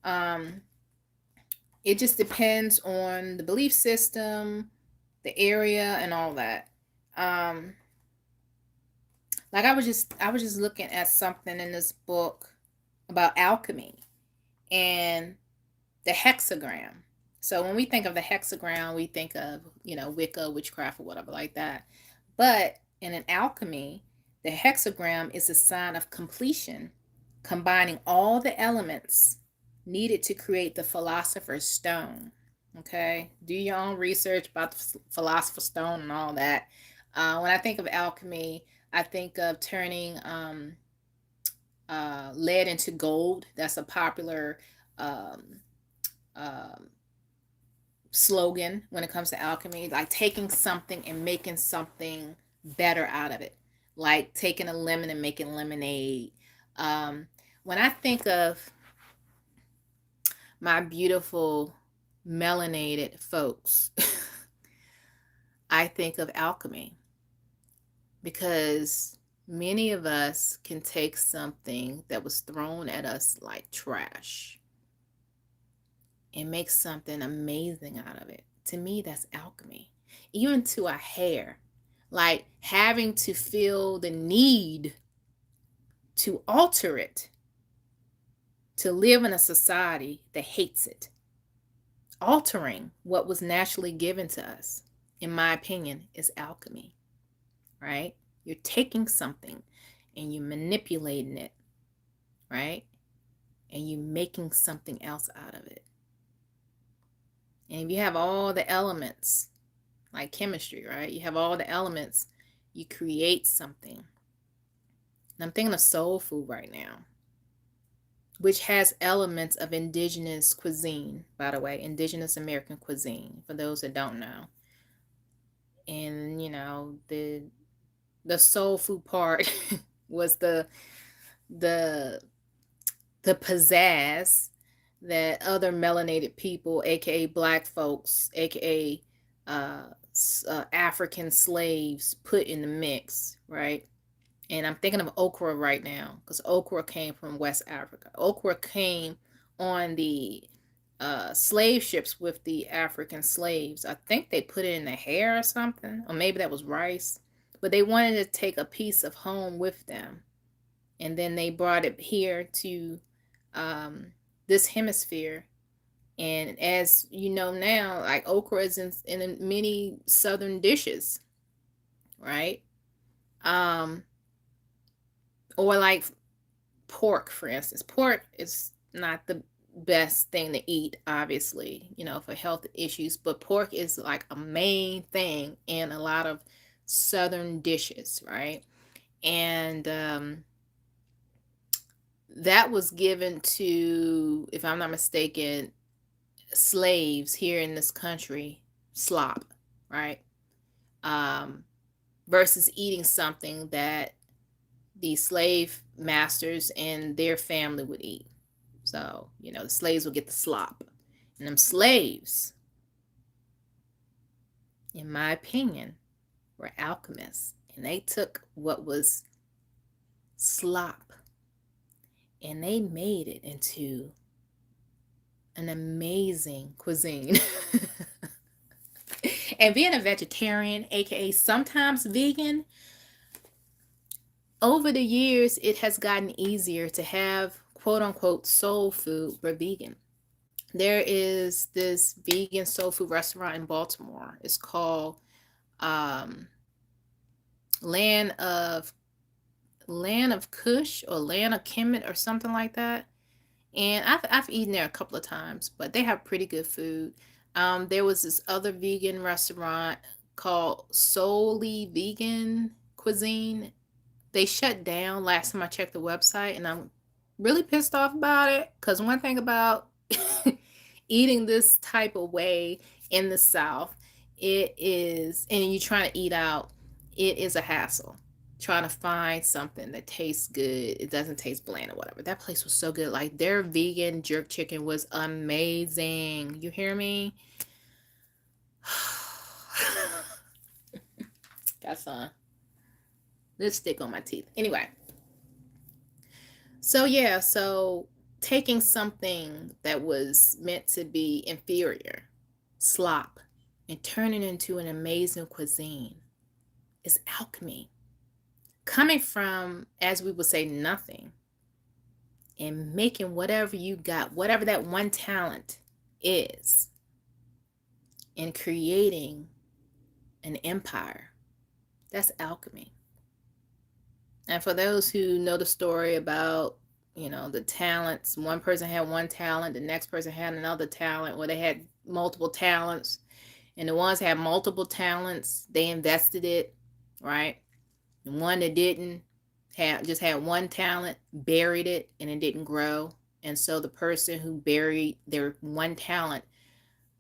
Speaker 1: It just depends on the belief system, the area, and all that. Like I was just looking at something in this book about alchemy and the hexagram. So when we think of the hexagram, we think of, Wicca, witchcraft, or whatever like that. But in an alchemy, the hexagram is a sign of completion, combining all the elements needed to create the philosopher's stone. Okay, do your own research about the philosopher's stone and all that. When I think of alchemy, I think of turning lead into gold. That's a popular um, slogan when it comes to alchemy, like taking something and making something better out of it, like taking a lemon and making lemonade. When I think of my beautiful melanated folks, I think of alchemy because many of us can take something that was thrown at us like trash and make something amazing out of it. To me, that's alchemy. Even to our hair, like having to feel the need to alter it, to live in a society that hates it. Altering what was naturally given to us, in my opinion, is alchemy, right? You're taking something and you're manipulating it, right? And you're making something else out of it. And if you have all the elements, like chemistry, right? You have all the elements, you create something. And I'm thinking of soul food right now, which has elements of indigenous cuisine, by the way, Indigenous American cuisine, for those that don't know. And, the soul food part was the pizzazz that other melanated people, aka black folks, aka African slaves, put in the mix, right? And I'm thinking of okra right now because okra came from West Africa. Okra came on the slave ships with the African slaves. I think they put it in their hair or something, or maybe that was rice. But they wanted to take a piece of home with them, and then they brought it here to this hemisphere. And as you know now, like okra is in many southern dishes, right? Or like pork, for instance. Pork is not the best thing to eat, obviously, for health issues, but pork is like a main thing in a lot of southern dishes, right? And that was given to, if I'm not mistaken, slaves here in this country, slop, right? versus eating something that the slave masters and their family would eat. So, the slaves would get the slop. And them slaves, in my opinion, were alchemists. And they took what was slop and they made it into an amazing cuisine. And being a vegetarian, aka sometimes vegan, over the years it has gotten easier to have quote unquote soul food for vegan. There is this vegan soul food restaurant in Baltimore. It's called Land of Kush or Land of Kemet or something like that. And I've eaten there a couple of times, but they have pretty good food. There was this other vegan restaurant called Solely Vegan Cuisine. They shut down last time I checked the website, and I'm really pissed off about it, because one thing about eating this type of way in the South, it is, and you're trying to eat out, it is a hassle trying to find something that tastes good. It doesn't taste bland or whatever. That place was so good. Like, their vegan jerk chicken was amazing. You hear me? Got some lipstick on my teeth. Anyway. So yeah, so taking something that was meant to be inferior, slop, and turning it into an amazing cuisine is alchemy. Coming from, as we would say, nothing, and making whatever you got, whatever that one talent is, and creating an empire. That's alchemy. And for those who know the story about, the talents, one person had one talent, the next person had another talent, where they had multiple talents, and the ones had multiple talents, they invested it, right? The one that didn't just had one talent, buried it, and it didn't grow. And so the person who buried their one talent,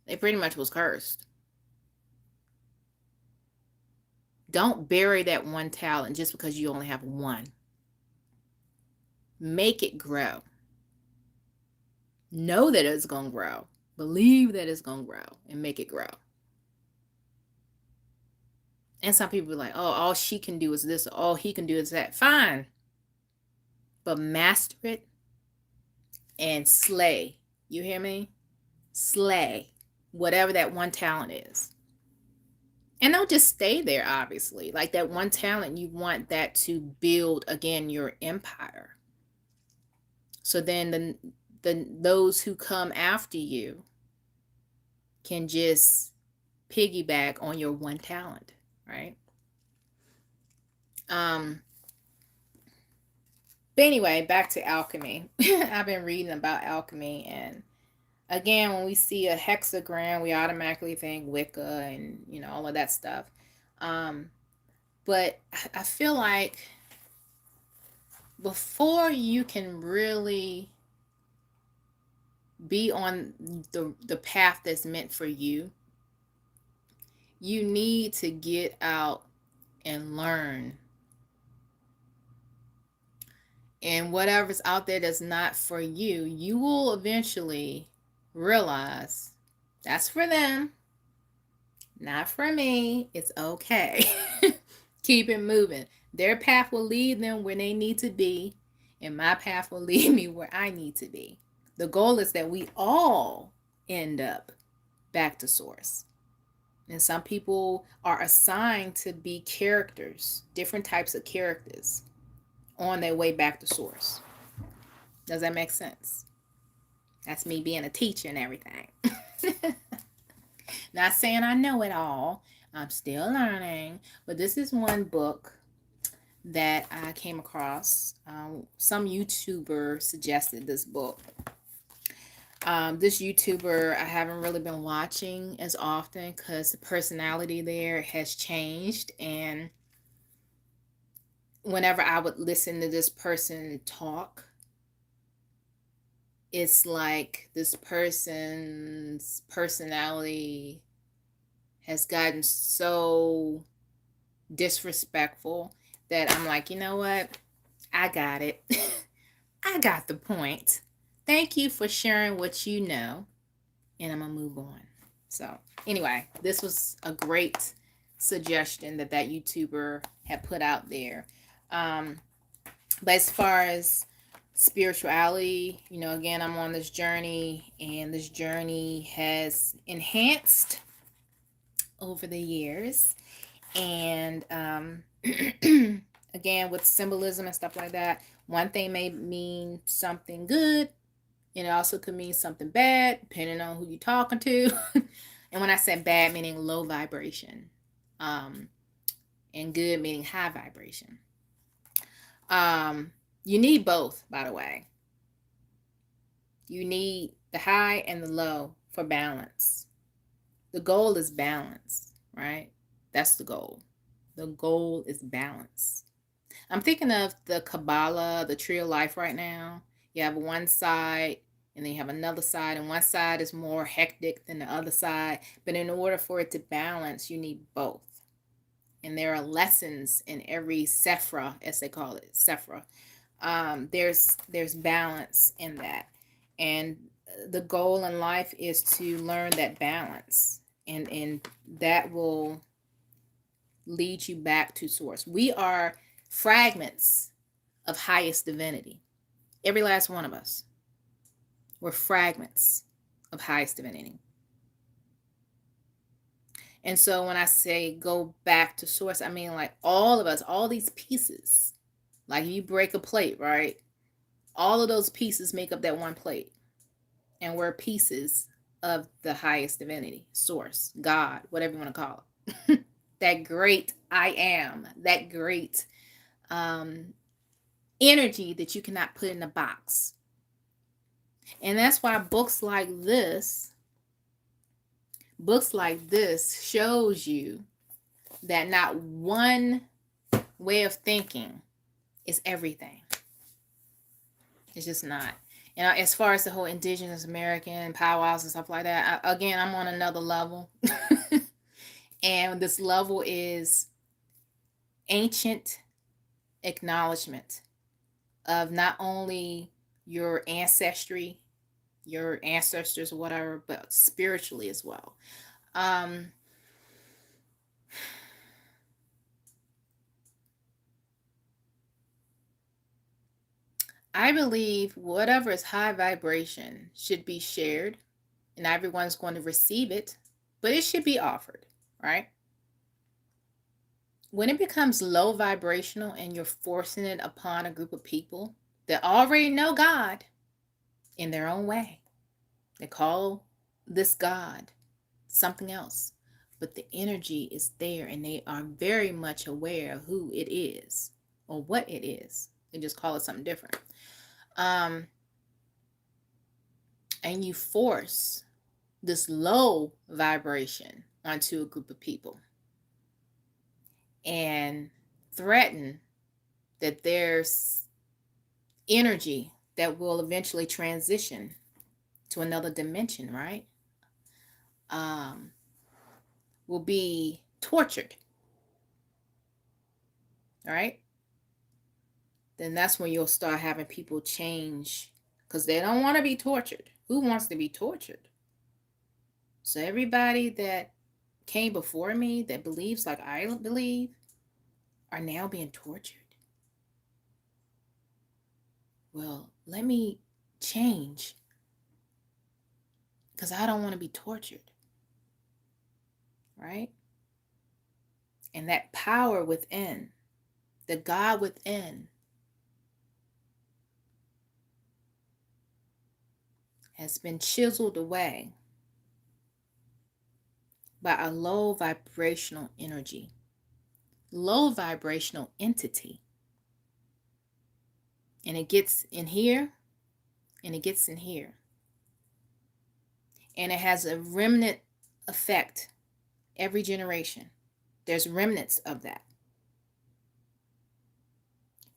Speaker 1: they pretty much was cursed. Don't bury that one talent just because you only have one. Make it grow. Know that it's going to grow. Believe that it's going to grow, and make it grow. And some people are like, oh, all she can do is this, or all he can do is that. Fine. But master it and slay. You hear me? Slay whatever that one talent is. And don't just stay there, obviously. Like, that one talent, you want that to build, again, your empire. So then those who come after you can just piggyback on your one talent, right? But anyway, back to alchemy. I've been reading about alchemy, and again, when we see a hexagram, we automatically think Wicca and, all of that stuff. But I feel like before you can really be on the path that's meant for you, you need to get out and learn. And whatever's out there that's not for you, you will eventually realize that's for them, not for me. It's okay. Keep it moving. Their path will lead them where they need to be, and my path will lead me where I need to be. The goal is that we all end up back to source. And some people are assigned to be characters, different types of characters, on their way back to source. Does that make sense? That's me being a teacher and everything. Not saying I know it all. I'm still learning. But this is one book that I came across. Some YouTuber suggested this book. This YouTuber I haven't really been watching as often because the personality there has changed. And whenever I would listen to this person talk, it's like this person's personality has gotten so disrespectful that I'm like, you know what? I got it. I got the point. Thank you for sharing what you know, and I'm going to move on. So, anyway, this was a great suggestion that YouTuber had put out there. But as far as spirituality, again, I'm on this journey, and this journey has enhanced over the years. And again, with symbolism and stuff like that, one thing may mean something good, and it also could mean something bad, depending on who you're talking to. And when I said bad, meaning low vibration, and good meaning high vibration. You need both, by the way. You need the high and the low for balance. The goal is balance, right? That's the goal. The goal is balance. I'm thinking of the Kabbalah, the tree of life right now. You have one side, and then you have another side, and one side is more hectic than the other side. But in order for it to balance, you need both. And there are lessons in every sephra, as they call it, sephra. There's balance in that. And the goal in life is to learn that balance. And that will lead you back to source. We are fragments of highest divinity. Every last one of us. We're fragments of highest divinity. And so when I say go back to source, I mean like all of us, all these pieces. Like you break a plate, right? All of those pieces make up that one plate. And we're pieces of the highest divinity, source, God, whatever you want to call it. That great I am, that great energy that you cannot put in a box. And that's why books like this shows you that not one way of thinking is everything. It's just not. And as far as the whole Indigenous American powwows and stuff like that, again, I'm on another level. And this level is ancient acknowledgement of not only your ancestry, your ancestors or whatever, but spiritually as well. I believe whatever is high vibration should be shared, and everyone's going to receive it, but it should be offered, right? When it becomes low vibrational and you're forcing it upon a group of people that already know God in their own way, they call this God something else, but the energy is there and they are very much aware of who it is or what it is. They just call it something different. And you force this low vibration onto a group of people and threaten that there's energy that will eventually transition to another dimension, right? Will be tortured, all right? Then that's when you'll start having people change because they don't want to be tortured. Who wants to be tortured? So everybody that came before me that believes like I believe are now being tortured. Well, let me change because I don't want to be tortured, right? And that power within, the God within, has been chiseled away by a low vibrational energy, low vibrational entity. And it gets in here, and it gets in here. And it has a remnant effect every generation. There's remnants of that.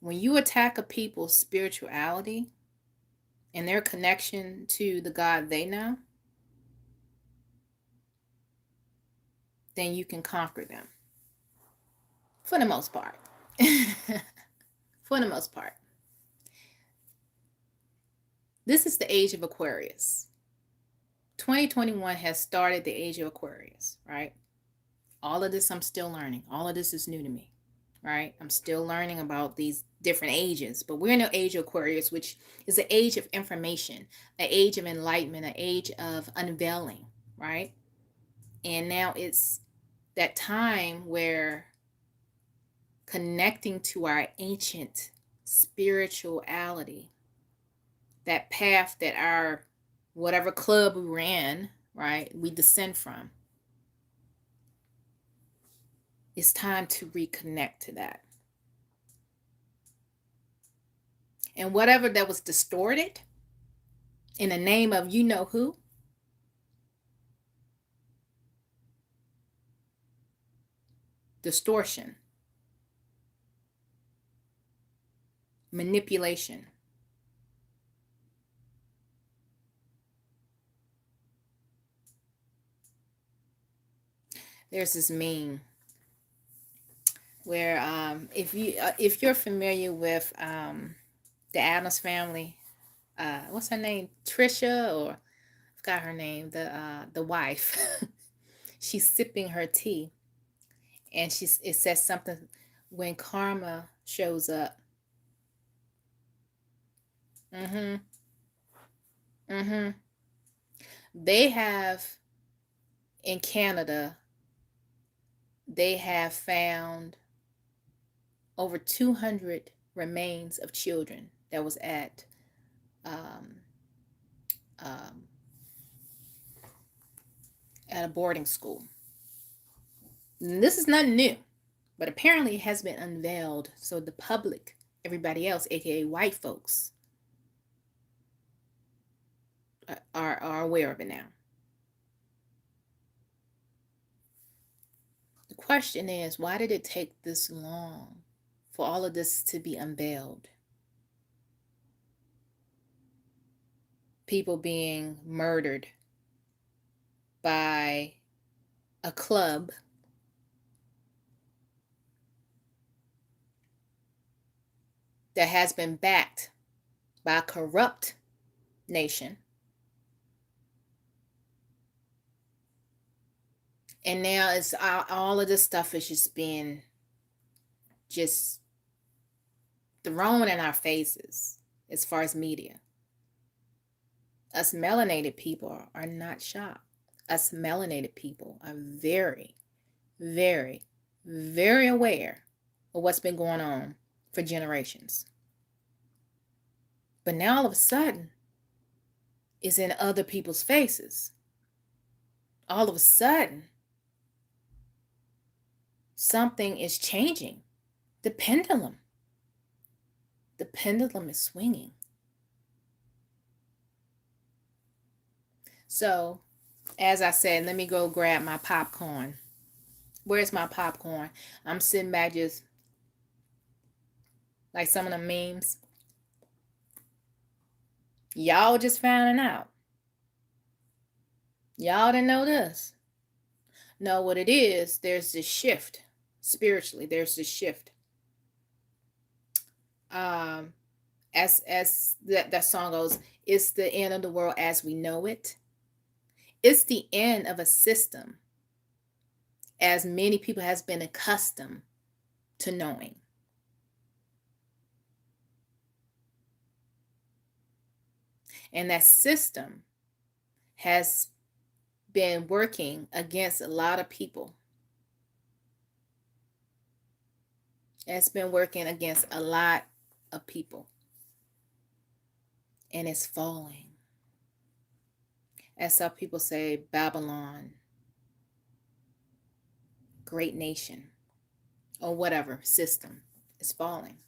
Speaker 1: When you attack a people's spirituality and their connection to the God they know, then you can conquer them. For the most part. For the most part. This is the age of Aquarius. 2021 has started the age of Aquarius, right? All of this I'm still learning. All of this is new to me, right? I'm still learning about these different ages, but we're in the age of Aquarius, which is the age of information, an age of enlightenment, an age of unveiling, right? And now it's that time where connecting to our ancient spirituality, that path that our whatever club we were in, right, we descend from. It's time to reconnect to that. And whatever that was distorted in the name of you know who, distortion, manipulation, there's this meme where if you're familiar with the Addams family, what's her name, Trisha, or I forgot her name, the wife. She's sipping her tea, and it says something, when karma shows up. They have, in Canada, they have found over 200 remains of children that was at a boarding school. And this is nothing new, but apparently it has been unveiled, so the public, everybody else, aka white folks, are aware of it now. The question is, why did it take this long for all of this to be unveiled? People being murdered by a club that has been backed by a corrupt nation. And now it's all of this stuff is just being just thrown in our faces as far as media. Us melanated people are not shocked. Us melanated people are very, very, very aware of what's been going on for generations. But now all of a sudden, it's in other people's faces. All of a sudden, something is changing. The pendulum is swinging. So, as I said, let me go grab my popcorn. Where's my popcorn? I'm sitting back just like some of the memes. Y'all just finding out. Y'all didn't know this. No, what it is, there's this shift. Spiritually, there's this shift. As that song goes, it's the end of the world as we know it. It's the end of a system as many people has been accustomed to knowing. And that system has been working against a lot of people. It's been working against a lot of people. And it's falling. As some people say, Babylon, great nation, or whatever system is falling.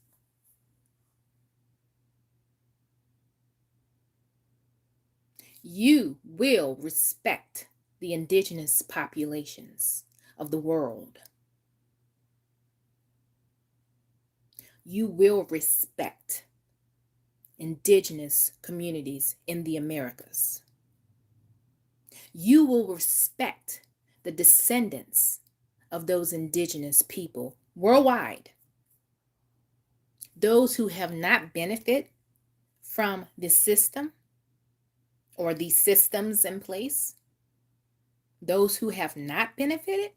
Speaker 1: You will respect the indigenous populations of the world. You will respect indigenous communities in the Americas. You will respect the descendants of those indigenous people worldwide, those who have not benefited from the system or these systems in place, those who have not benefited,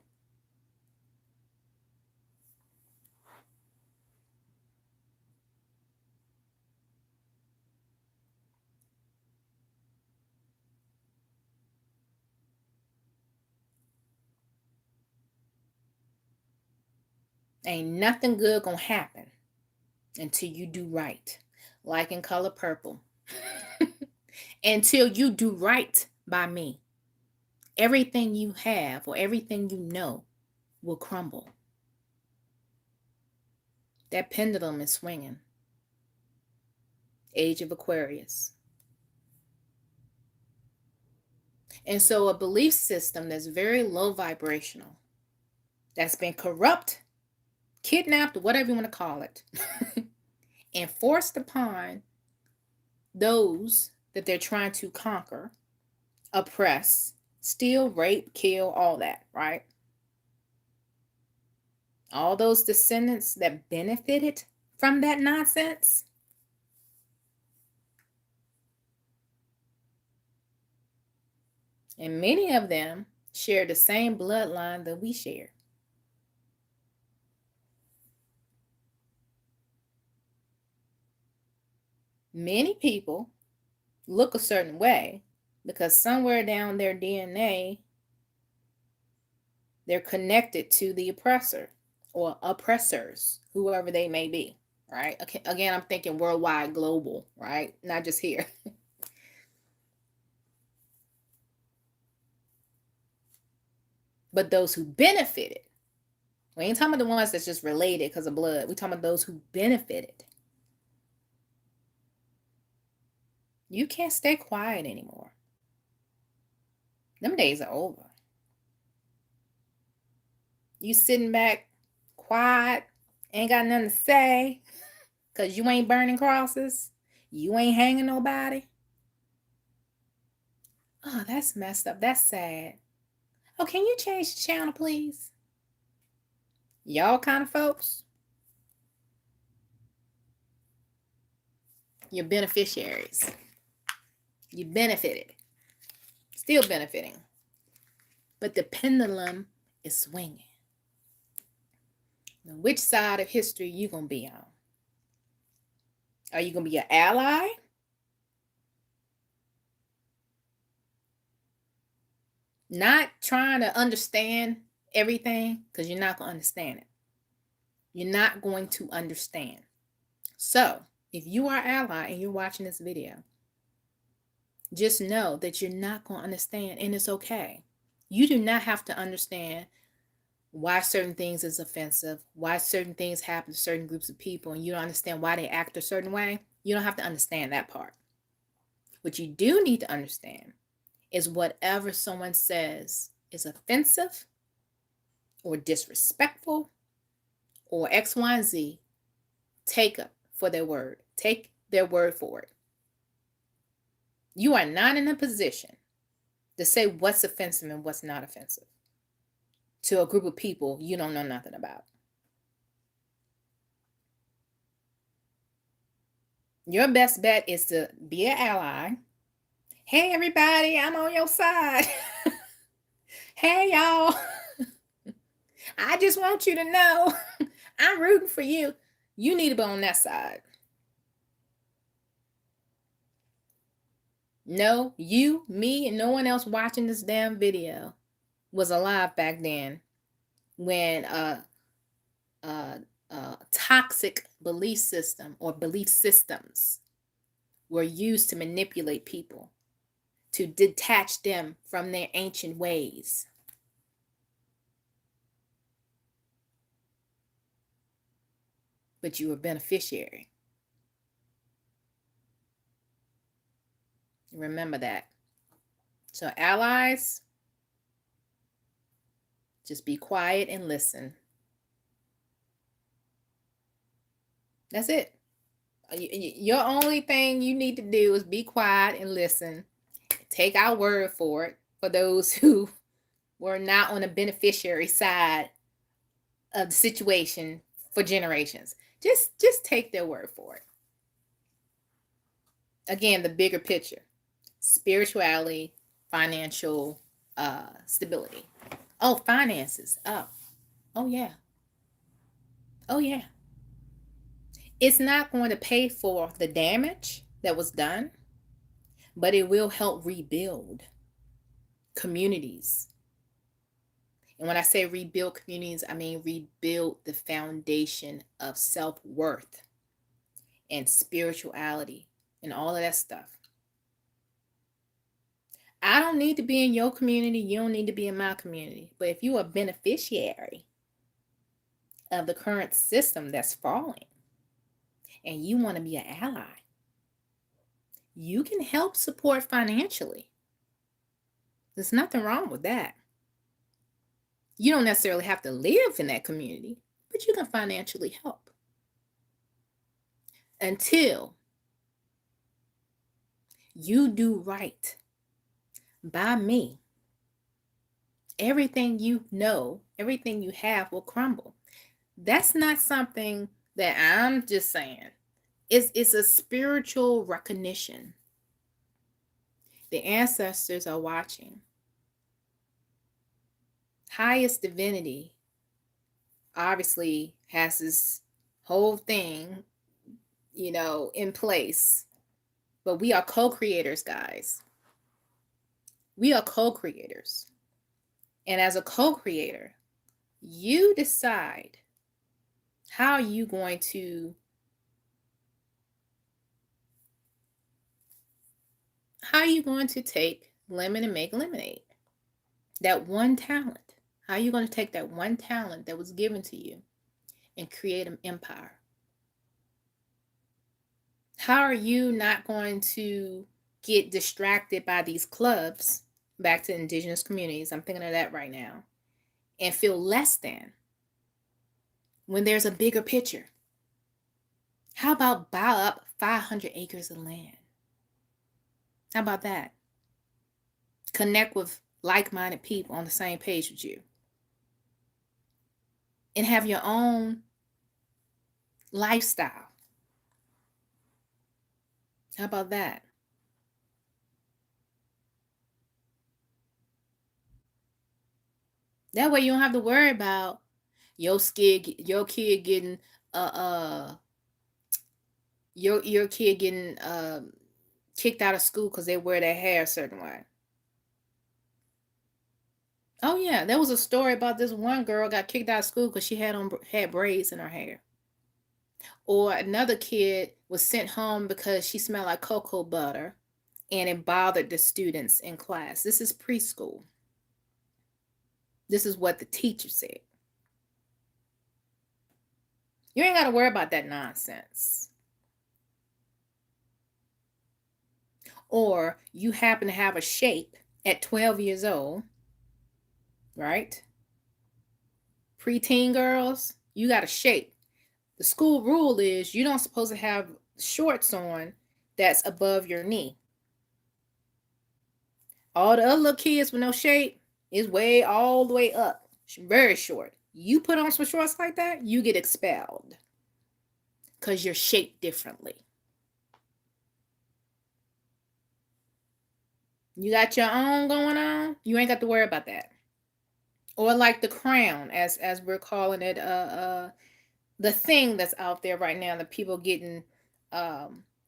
Speaker 1: ain't nothing good gonna happen until you do right. Like in Color Purple. Until you do right by me, everything you have or everything you know will crumble. That pendulum is swinging. Age of Aquarius. And so a belief system that's very low vibrational, that's been corrupt, kidnapped, whatever you want to call it, and forced upon those that they're trying to conquer, oppress, steal, rape, kill, all that, right? All those descendants that benefited from that nonsense, and many of them share the same bloodline that we share. Many people look a certain way because somewhere down their DNA, they're connected to the oppressor or oppressors, whoever they may be, right? Okay, again, I'm thinking worldwide, global, right? Not just here. But those who benefited, we ain't talking about the ones that's just related because of blood. We're talking about those who benefited. You can't stay quiet anymore. Them days are over. You sitting back quiet, ain't got nothing to say because you ain't burning crosses. You ain't hanging nobody. Oh, that's messed up. That's sad. Oh, can you change the channel, please? Y'all kind of folks, you're beneficiaries. You benefited. Still benefiting. But the pendulum is swinging. Now, which side of history you going to be on? Are you going to be an ally? Not trying to understand everything, because you're not going to understand it. You're not going to understand. So, if you are an ally and you're watching this video, just know that you're not going to understand, and it's okay. You do not have to understand why certain things is offensive, why certain things happen to certain groups of people, and you don't understand why they act a certain way. You don't have to understand that part. What you do need to understand is whatever someone says is offensive or disrespectful or X, Y, and Z, take up for their word. Take their word for it. You are not in a position to say what's offensive and what's not offensive to a group of people you don't know nothing about. Your best bet is to be an ally. Hey, everybody, I'm on your side. Hey, y'all. I just want you to know I'm rooting for you. You need to be on that side. No, you, me, and no one else watching this damn video was alive back then when toxic belief system or belief systems were used to manipulate people, to detach them from their ancient ways. But you were a beneficiary. Remember that. So, allies, just be quiet and listen. That's it. Your only thing you need to do is be quiet and listen. Take our word for it, for those who were not on the beneficiary side of the situation for generations. Just take their word for it. Again, the bigger picture: spirituality, financial stability. Oh, finances. Oh yeah. Oh yeah. It's not going to pay for the damage that was done, but it will help rebuild communities. And when I say rebuild communities, I mean rebuild the foundation of self-worth and spirituality and all of that stuff. I don't need to be in your community. You don't need to be in my community. But if you're a beneficiary of the current system that's falling and you want to be an ally, you can help support financially. There's nothing wrong with that. You don't necessarily have to live in that community, but you can financially help. Until you do right by me, everything you know, everything you have will crumble. That's not something that I'm just saying. It's a spiritual recognition. The ancestors are watching. Highest divinity obviously has this whole thing, in place. But we are co-creators, guys. We are co-creators. And as a co-creator, you decide how you're going to take lemon and make lemonade. That one talent. How are you going to take that one talent that was given to you and create an empire? How are you not going to get distracted by these clubs, back to indigenous communities, I'm thinking of that right now, and feel less than when there's a bigger picture? How about buy up 500 acres of land? How about that? Connect with like-minded people on the same page with you. And have your own lifestyle. How about that? That way you don't have to worry about your kid getting your kid getting kicked out of school because they wear their hair a certain way. Oh yeah, there was a story about this one girl got kicked out of school because she had braids in her hair. Or another kid was sent home because she smelled like cocoa butter and it bothered the students in class. This is preschool. This is what the teacher said. You ain't got to worry about that nonsense. Or you happen to have a shape at 12 years old, right? Preteen girls, you got a shape. The school rule is you don't supposed to have shorts on that's above your knee. All the other little kids with no shape is way all the way up, very short. You put on some shorts like that, you get expelled because you're shaped differently. You got your own going on, you ain't got to worry about that. Or like the crown, as we're calling it, the thing that's out there right now, the people getting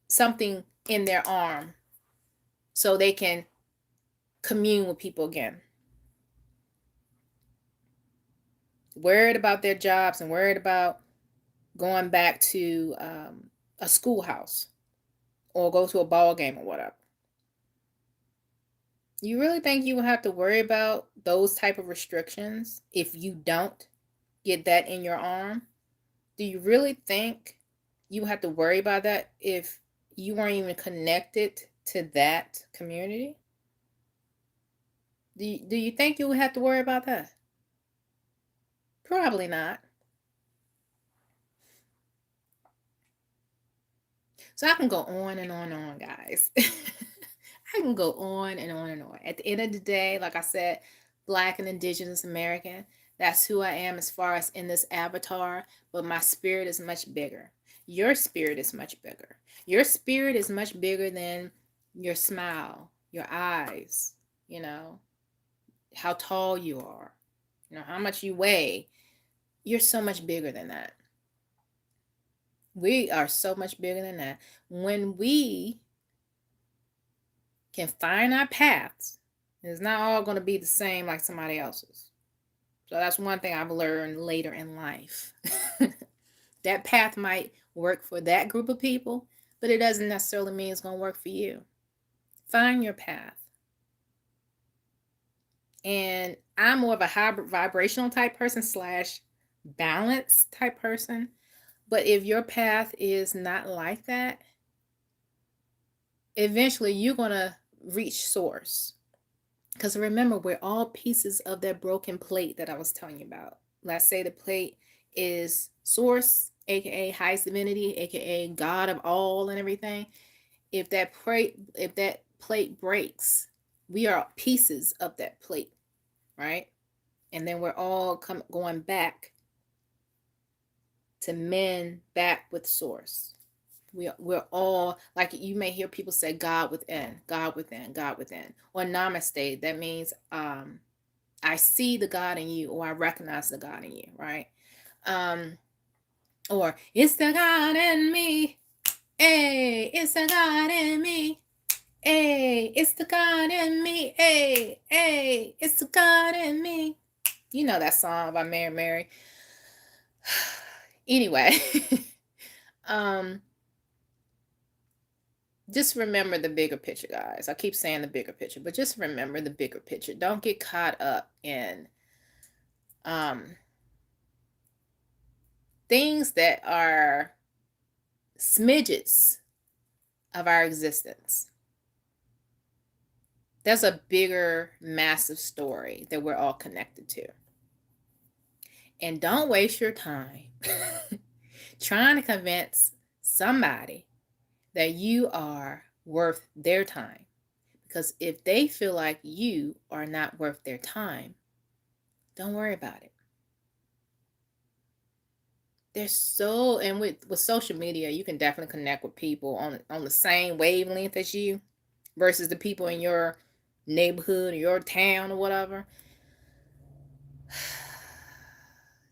Speaker 1: something in their arm so they can commune with people again. Worried about their jobs and worried about going back to a schoolhouse or go to a ball game or whatever. You really think you will have to worry about those type of restrictions if you don't get that in your arm? Do you really think you have to worry about that if you weren't even connected to that community? Do you think you would have to worry about that? Probably not. So I can go on and on and on, guys. I can go on and on and on. At the end of the day, like I said, Black and Indigenous American, That's who I am as far as in this avatar, but my spirit is much bigger. Your spirit is much bigger. Your spirit is much bigger than your smile, your eyes, you know, how tall you are, you know, how much you weigh. You're so much bigger than that. We are so much bigger than that. When we can find our paths, it's not all going to be the same like somebody else's. So that's one thing I've learned later in life. That path might work for that group of people, but it doesn't necessarily mean it's going to work for you. Find your path. And I'm more of a hybrid vibrational type person / balance type person. But if your path is not like that, eventually you're going to reach source. Because remember, we're all pieces of that broken plate that I was telling you about. Let's say the plate is source, aka highest divinity, aka God of all and everything. If that plate breaks, we are pieces of that plate, right? And then we're all going back to mend back with source. We're all, like, you may hear people say God within, God within, God within. Or namaste, that means I see the God in you, or I recognize the God in you, right? Or it's the God in me. Hey, it's the God in me. Hey, it's the God in me. Hey, it's the God in me. You know that song by Mary. Anyway, just remember the bigger picture, guys. I keep saying the bigger picture, but just remember the bigger picture. Don't get caught up in things that are smidgets of our existence. There's a bigger, massive story that we're all connected to. And don't waste your time trying to convince somebody that you are worth their time. Because if they feel like you are not worth their time, don't worry about it. There's so, and with social media, you can definitely connect with people on the same wavelength as you versus the people in your neighborhood or your town or whatever.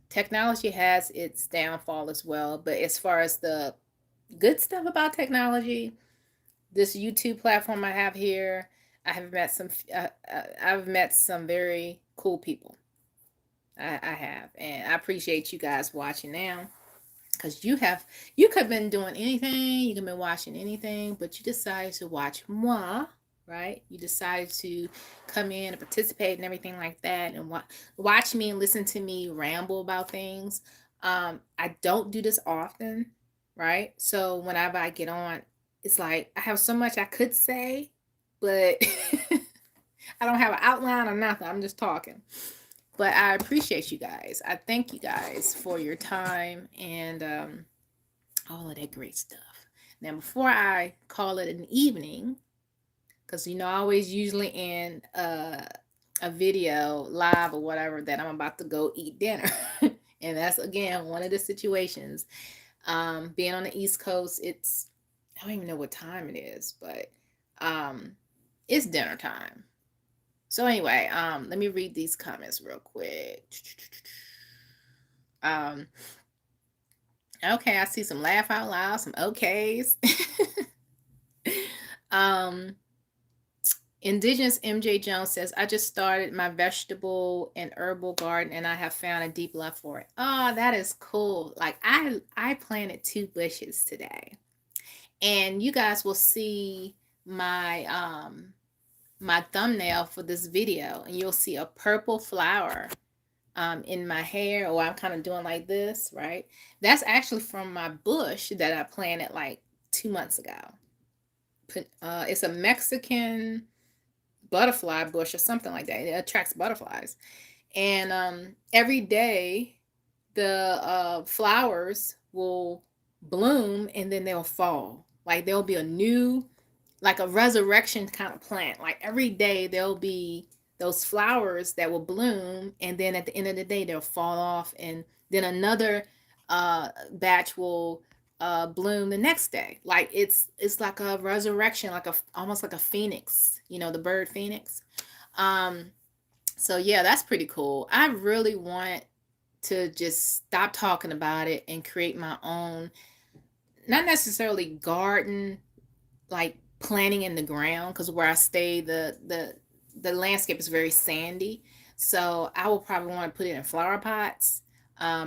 Speaker 1: Technology has its downfall as well, but as far as the good stuff about technology, this YouTube platform I have here, I've met some very cool people. I have, and I appreciate you guys watching now, because you could have been doing anything, you could have been watching anything, but you decided to watch moi, right? You decided to come in and participate and everything like that, and watch me and listen to me ramble about things. I don't do this often, right? So whenever I get on, it's like I have so much I could say, but I don't have an outline or nothing. I'm just talking. But I appreciate you guys. I thank you guys for your time and all of that great stuff. Now, before I call it an evening, because I always usually end a video live or whatever that I'm about to go eat dinner. And that's, again, one of the situations. Being on the East Coast, I don't even know what time it is, but it's dinner time. So anyway, let me read these comments real quick. Okay, I see some laugh out loud, some okays. Indigenous MJ Jones says, I just started my vegetable and herbal garden and I have found a deep love for it. Oh, that is cool. Like I planted 2 bushes today. And you guys will see my my thumbnail for this video, and you'll see a purple flower in my hair, or I'm kind of doing like this, right? That's actually from my bush that I planted like 2 months ago. It's a Mexican butterfly bush or something like that. It attracts butterflies. And every day the flowers will bloom and then they'll fall. Like there'll be a new, like a resurrection kind of plant. Like every day there'll be those flowers that will bloom, and then at the end of the day they'll fall off, and then another batch will bloom the next day. Like it's like a resurrection, like a almost like a phoenix, you know, the bird phoenix. Um, so yeah, that's pretty cool. I really want to just stop talking about it and create my own, not necessarily garden, like planting in the ground, because where I stay, the landscape is very sandy. So I will probably want to put it in flower pots,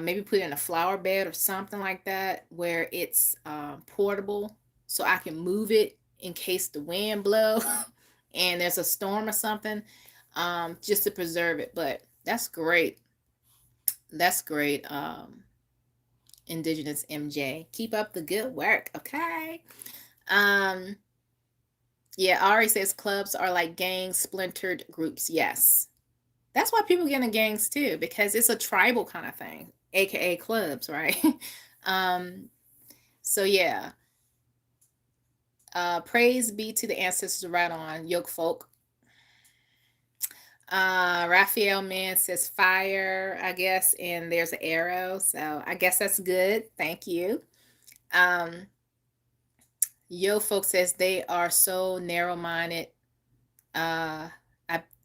Speaker 1: maybe put it in a flower bed or something like that, where it's portable, so I can move it in case the wind blow and there's a storm or something, just to preserve it. But that's great. That's great. Indigenous MJ, keep up the good work. Okay. Um, yeah, Ari says clubs are like gangs, splintered groups. Yes. That's why people get in gangs too, because it's a tribal kind of thing, aka clubs, right? um, so yeah. Praise be to the ancestors, right on, yoke folk. Raphael Man says fire, I guess, and there's an arrow, so I guess that's good. Thank you. Um, Yo folks says they are so narrow-minded. I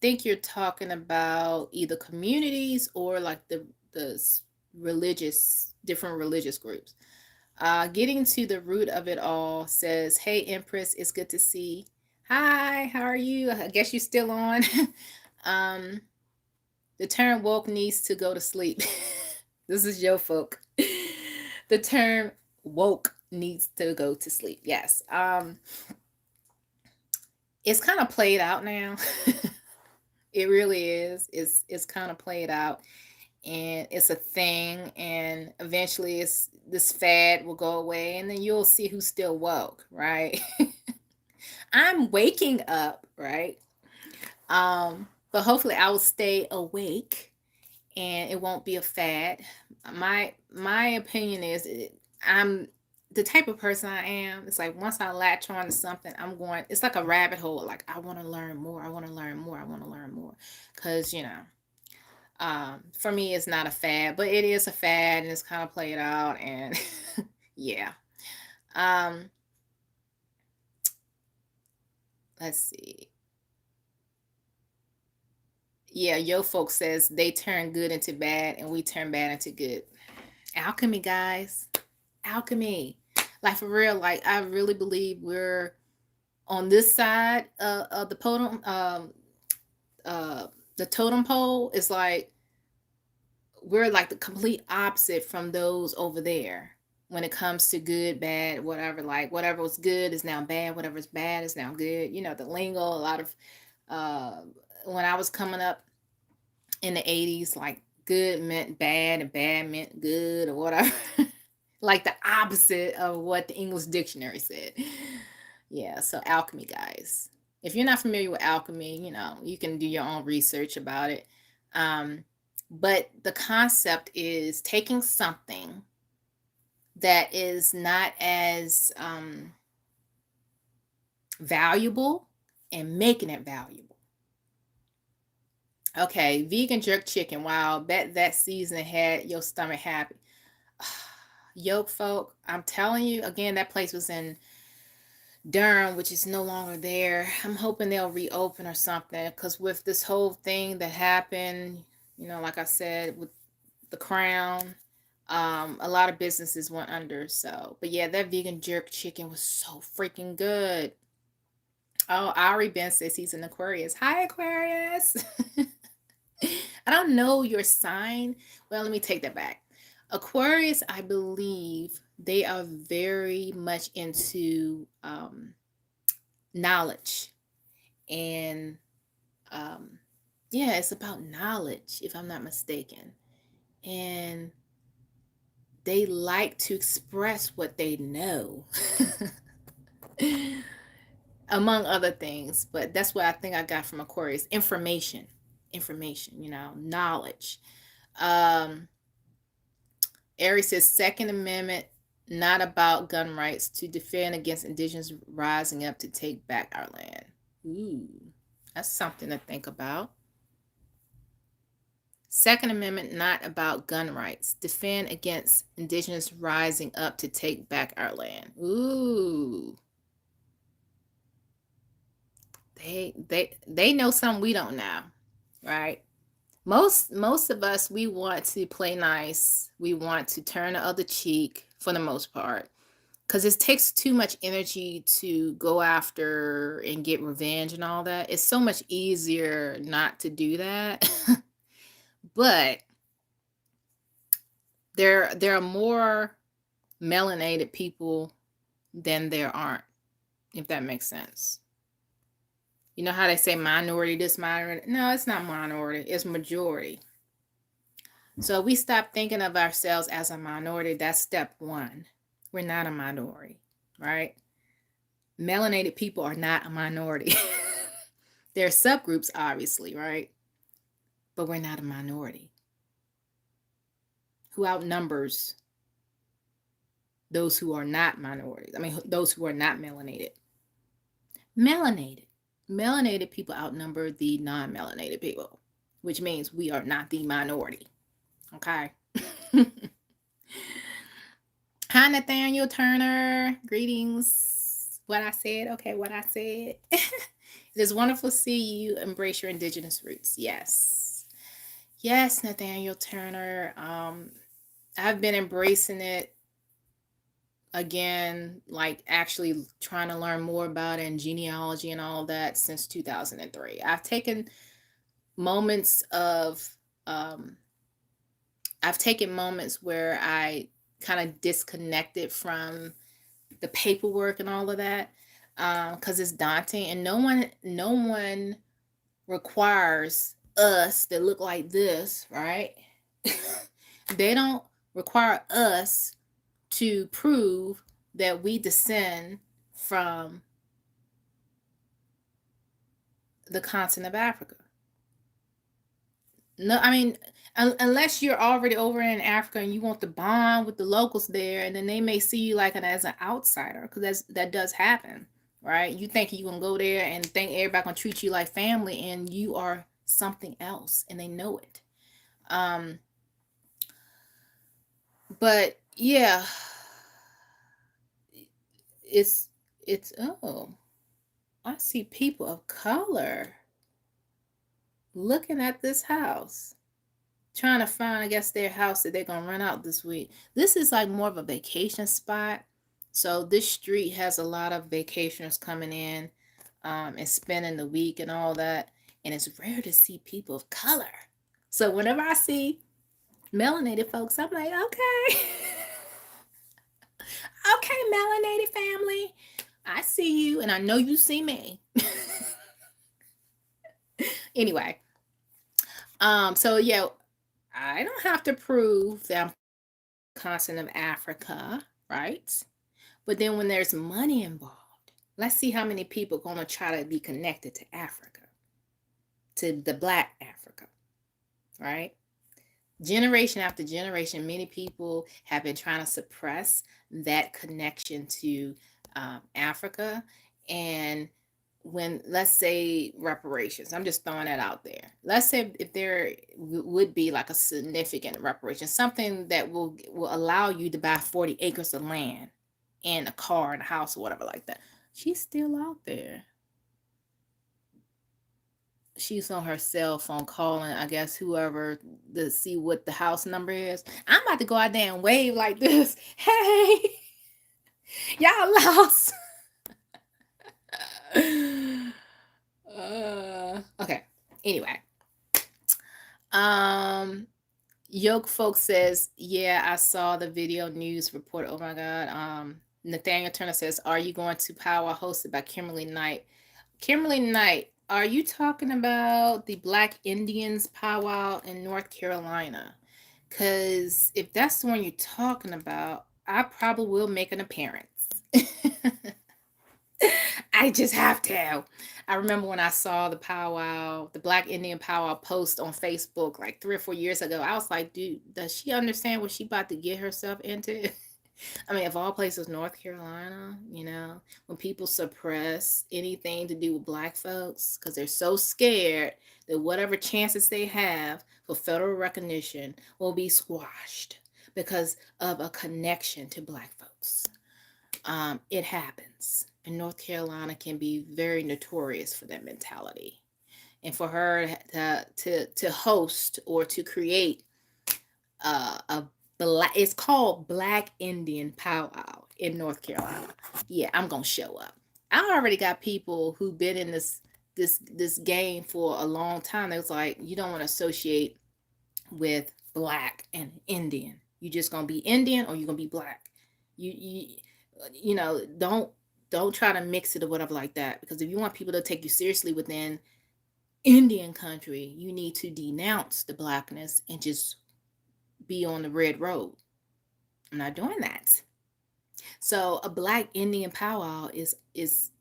Speaker 1: think you're talking about either communities or like the religious, different religious groups. Getting to the root of it all says, hey Empress, it's good to see. Hi, how are you? I guess you're still on. um, the term woke needs to go to sleep. This is yo folk. The term woke needs to go to sleep. Yes. It's kind of played out now. It really is. It's kind of played out, and it's a thing, and eventually it's this fad will go away, and then you'll see who's still woke, right? I'm waking up, right? But hopefully I will stay awake and it won't be a fad. My opinion is I'm the type of person I am. It's like once I latch on to something, I'm going, it's like a rabbit hole. Like I want to learn more. I want to learn more. I want to learn more. Cause for me, it's not a fad, but it is a fad and it's kind of played out. And yeah. Let's see. Yeah, yo folks says they turn good into bad and we turn bad into good. Alchemy, guys. Alchemy. Like for real, like I really believe we're on this side of the totem pole is like we're like the complete opposite from those over there when it comes to good, bad, whatever. Like whatever was good is now bad, whatever's bad is now good. You know, the lingo, a lot of when I was coming up in the 80s, like good meant bad and bad meant good or whatever. Like the opposite of what the English dictionary said. Yeah, so alchemy, guys. If you're not familiar with alchemy, you know, you can do your own research about it. But the concept is taking something that is not as valuable and making it valuable. Okay, vegan jerk chicken. Wow, bet that season had your stomach happy. Yoke folk, I'm telling you, again, that place was in Durham, which is no longer there. I'm hoping they'll reopen or something, because with this whole thing that happened, you know, like I said, with the crown, a lot of businesses went under. So, but yeah, that vegan jerk chicken was so freaking good. Oh, Ari Ben says he's an Aquarius. Hi, Aquarius. I don't know your sign. Well, let me take that back. Aquarius, I believe they are very much into knowledge. And yeah, it's about knowledge, if I'm not mistaken. And they like to express what they know, among other things. But that's what I think I got from Aquarius. Information, you know, knowledge. Aries says Second Amendment, not about gun rights, to defend against indigenous rising up to take back our land. Ooh, that's something to think about. Second Amendment not about gun rights. Defend against indigenous rising up to take back our land. Ooh. They know something we don't know, right? Most of us, we want to play nice. We want to turn the other cheek for the most part, because it takes too much energy to go after and get revenge and all that. It's so much easier not to do that. But there are more melanated people than there aren't, if that makes sense. You know how they say minority this, minority? No, it's not minority, it's majority. So we stop thinking of ourselves as a minority. That's step one. We're not a minority, right? Melanated people are not a minority. There are subgroups, obviously, right? But we're not a minority. Who outnumbers those who are not minorities? I mean, those who are not melanated. Melanated people outnumber the non-melanated people, which means we are not the minority. Okay. Hi, Nathaniel Turner. Greetings. What I said. Okay, what I said. It is wonderful to see you embrace your indigenous roots. Yes. Yes, Nathaniel Turner. I've been embracing it again, like actually trying to learn more about it and genealogy and all that since 2003. I've taken moments of where I kind of disconnected from the paperwork and all of that, because it's daunting, and no one requires us that look like this, right? They don't require us to prove that we descend from the continent of Africa. No, I mean, unless you're already over in Africa and you want to bond with the locals there, and then they may see you like as an outsider, because that does happen, right? You think you're gonna go there and think everybody gonna treat you like family, and you are something else, and they know it. But yeah, it's oh, I see people of color looking at this house, trying to find, I guess, their house that they're gonna rent out this week. This is like more of a vacation spot. So this street has a lot of vacationers coming in and spending the week and all that. And it's rare to see people of color. So whenever I see melanated folks, I'm like, okay. Okay, melanated family. I see you and I know you see me. Anyway. So yeah, I don't have to prove that I'm continent of Africa, right? But then when there's money involved, let's see how many people are going to try to be connected to Africa, to the Black Africa, right? Generation after generation, many people have been trying to suppress that connection to Africa. And when, let's say, reparations, I'm just throwing that out there. Let's say if there would be like a significant reparation, something that will allow you to buy 40 acres of land and a car and a house or whatever like that. She's still out there. She's on her cell phone calling, I guess, whoever, to see what the house number is. I'm about to go out there and wave like this. Hey, y'all lost. Okay. Anyway. Yoke Folks says, yeah, I saw the video news report. Oh my God. Nathaniel Turner says, are you going to Powwow hosted by Kimberly Knight? Kimberly Knight, are you talking about the Black Indians Powwow in North Carolina? Because if that's the one you're talking about, I probably will make an appearance. I just have to. I remember when I saw the powwow, the Black Indian Powwow post on Facebook like 3 or 4 years ago. I was like, dude, does she understand what she about to get herself into? I mean, of all places, North Carolina, when people suppress anything to do with Black folks because they're so scared that whatever chances they have for federal recognition will be squashed because of a connection to Black folks. It happens. And North Carolina can be very notorious for that mentality. And for her to host or to create a it's called Black Indian Powwow in North Carolina. Yeah, I'm gonna show up. I already got people who've been in this game for a long time. They was like, you don't want to associate with Black and Indian. You just gonna be Indian or you're gonna be Black. You don't try to mix it or whatever like that, because if you want people to take you seriously within Indian country, you need to denounce the Blackness and just be on the red road. I'm not doing that. So a Black Indian powwow is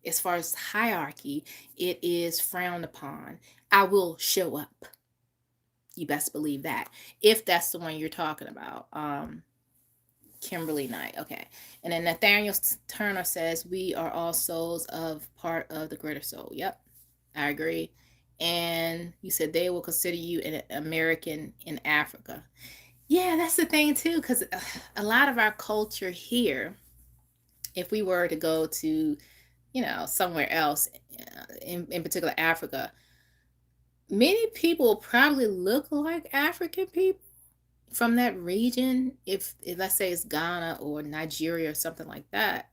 Speaker 1: as far as hierarchy, it is frowned upon. I will show up. You best believe that. If that's the one you're talking about. Kimberly Knight. Okay. And then Nathaniel Turner says, we are all souls of part of the greater soul. Yep. I agree. And you said they will consider you an American in Africa. Yeah, that's the thing too, because a lot of our culture here, if we were to go to, somewhere else, in particular Africa, many people probably look like African people from that region, if let's say it's Ghana or Nigeria or something like that.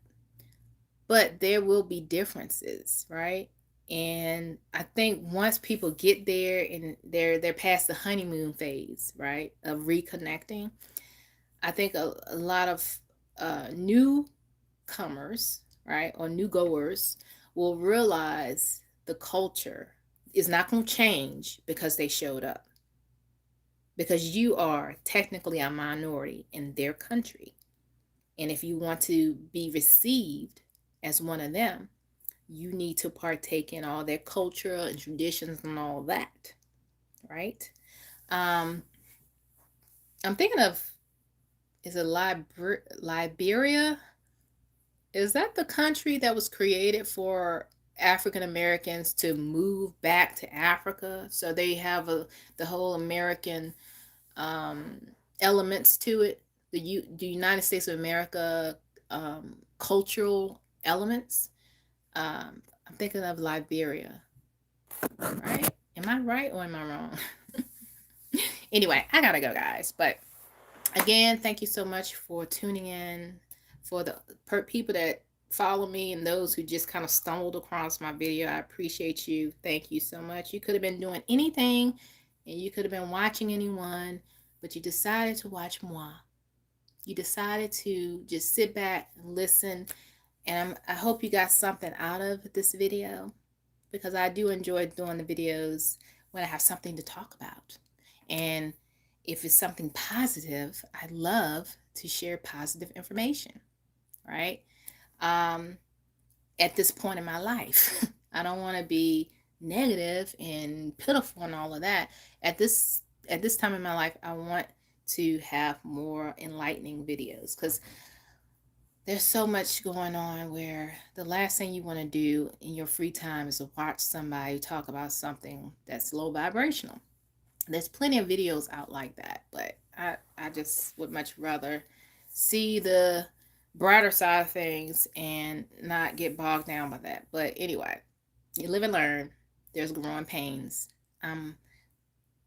Speaker 1: But there will be differences, right? And I think once people get there and they're past the honeymoon phase, right, of reconnecting, I think a lot of newcomers, right, or new goers will realize the culture is not going to change because they showed up. Because you are technically a minority in their country. And if you want to be received as one of them, you need to partake in all their culture and traditions and all that, right? I'm thinking of, is it Liberia? Is that the country that was created for African Americans to move back to Africa? So they have the whole American elements to it. The United States of America cultural elements. I'm thinking of Liberia, right? Am I right or am I wrong? Anyway, I gotta go, guys. But again, thank you so much for tuning in. For the people that follow me and those who just kind of stumbled across my video, I appreciate you. Thank you so much. You could have been doing anything and you could have been watching anyone, but you decided to watch moi. You decided to just sit back and listen. And I hope you got something out of this video, because I do enjoy doing the videos when I have something to talk about. And if it's something positive, I love to share positive information, right? At this point in my life, I don't want to be negative and pitiful and all of that. At this time in my life, I want to have more enlightening videos, because there's so much going on where the last thing you want to do in your free time is to watch somebody talk about something that's low vibrational. There's plenty of videos out like that, but I just would much rather see the brighter side of things and not get bogged down by that. But anyway, you live and learn. There's growing pains. I'm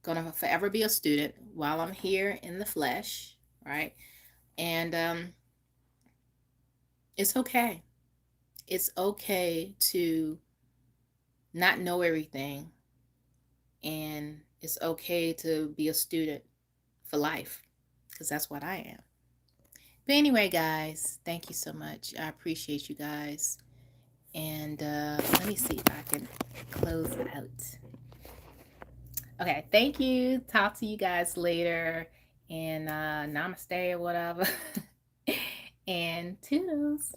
Speaker 1: gonna forever be a student while I'm here in the flesh, right? And it's okay. It's okay to not know everything, and it's okay to be a student for life, because that's what I am. But anyway, guys, thank you so much. I appreciate you guys. And let me see if I can close out. Okay, thank you. Talk to you guys later. And namaste or whatever. And toodles.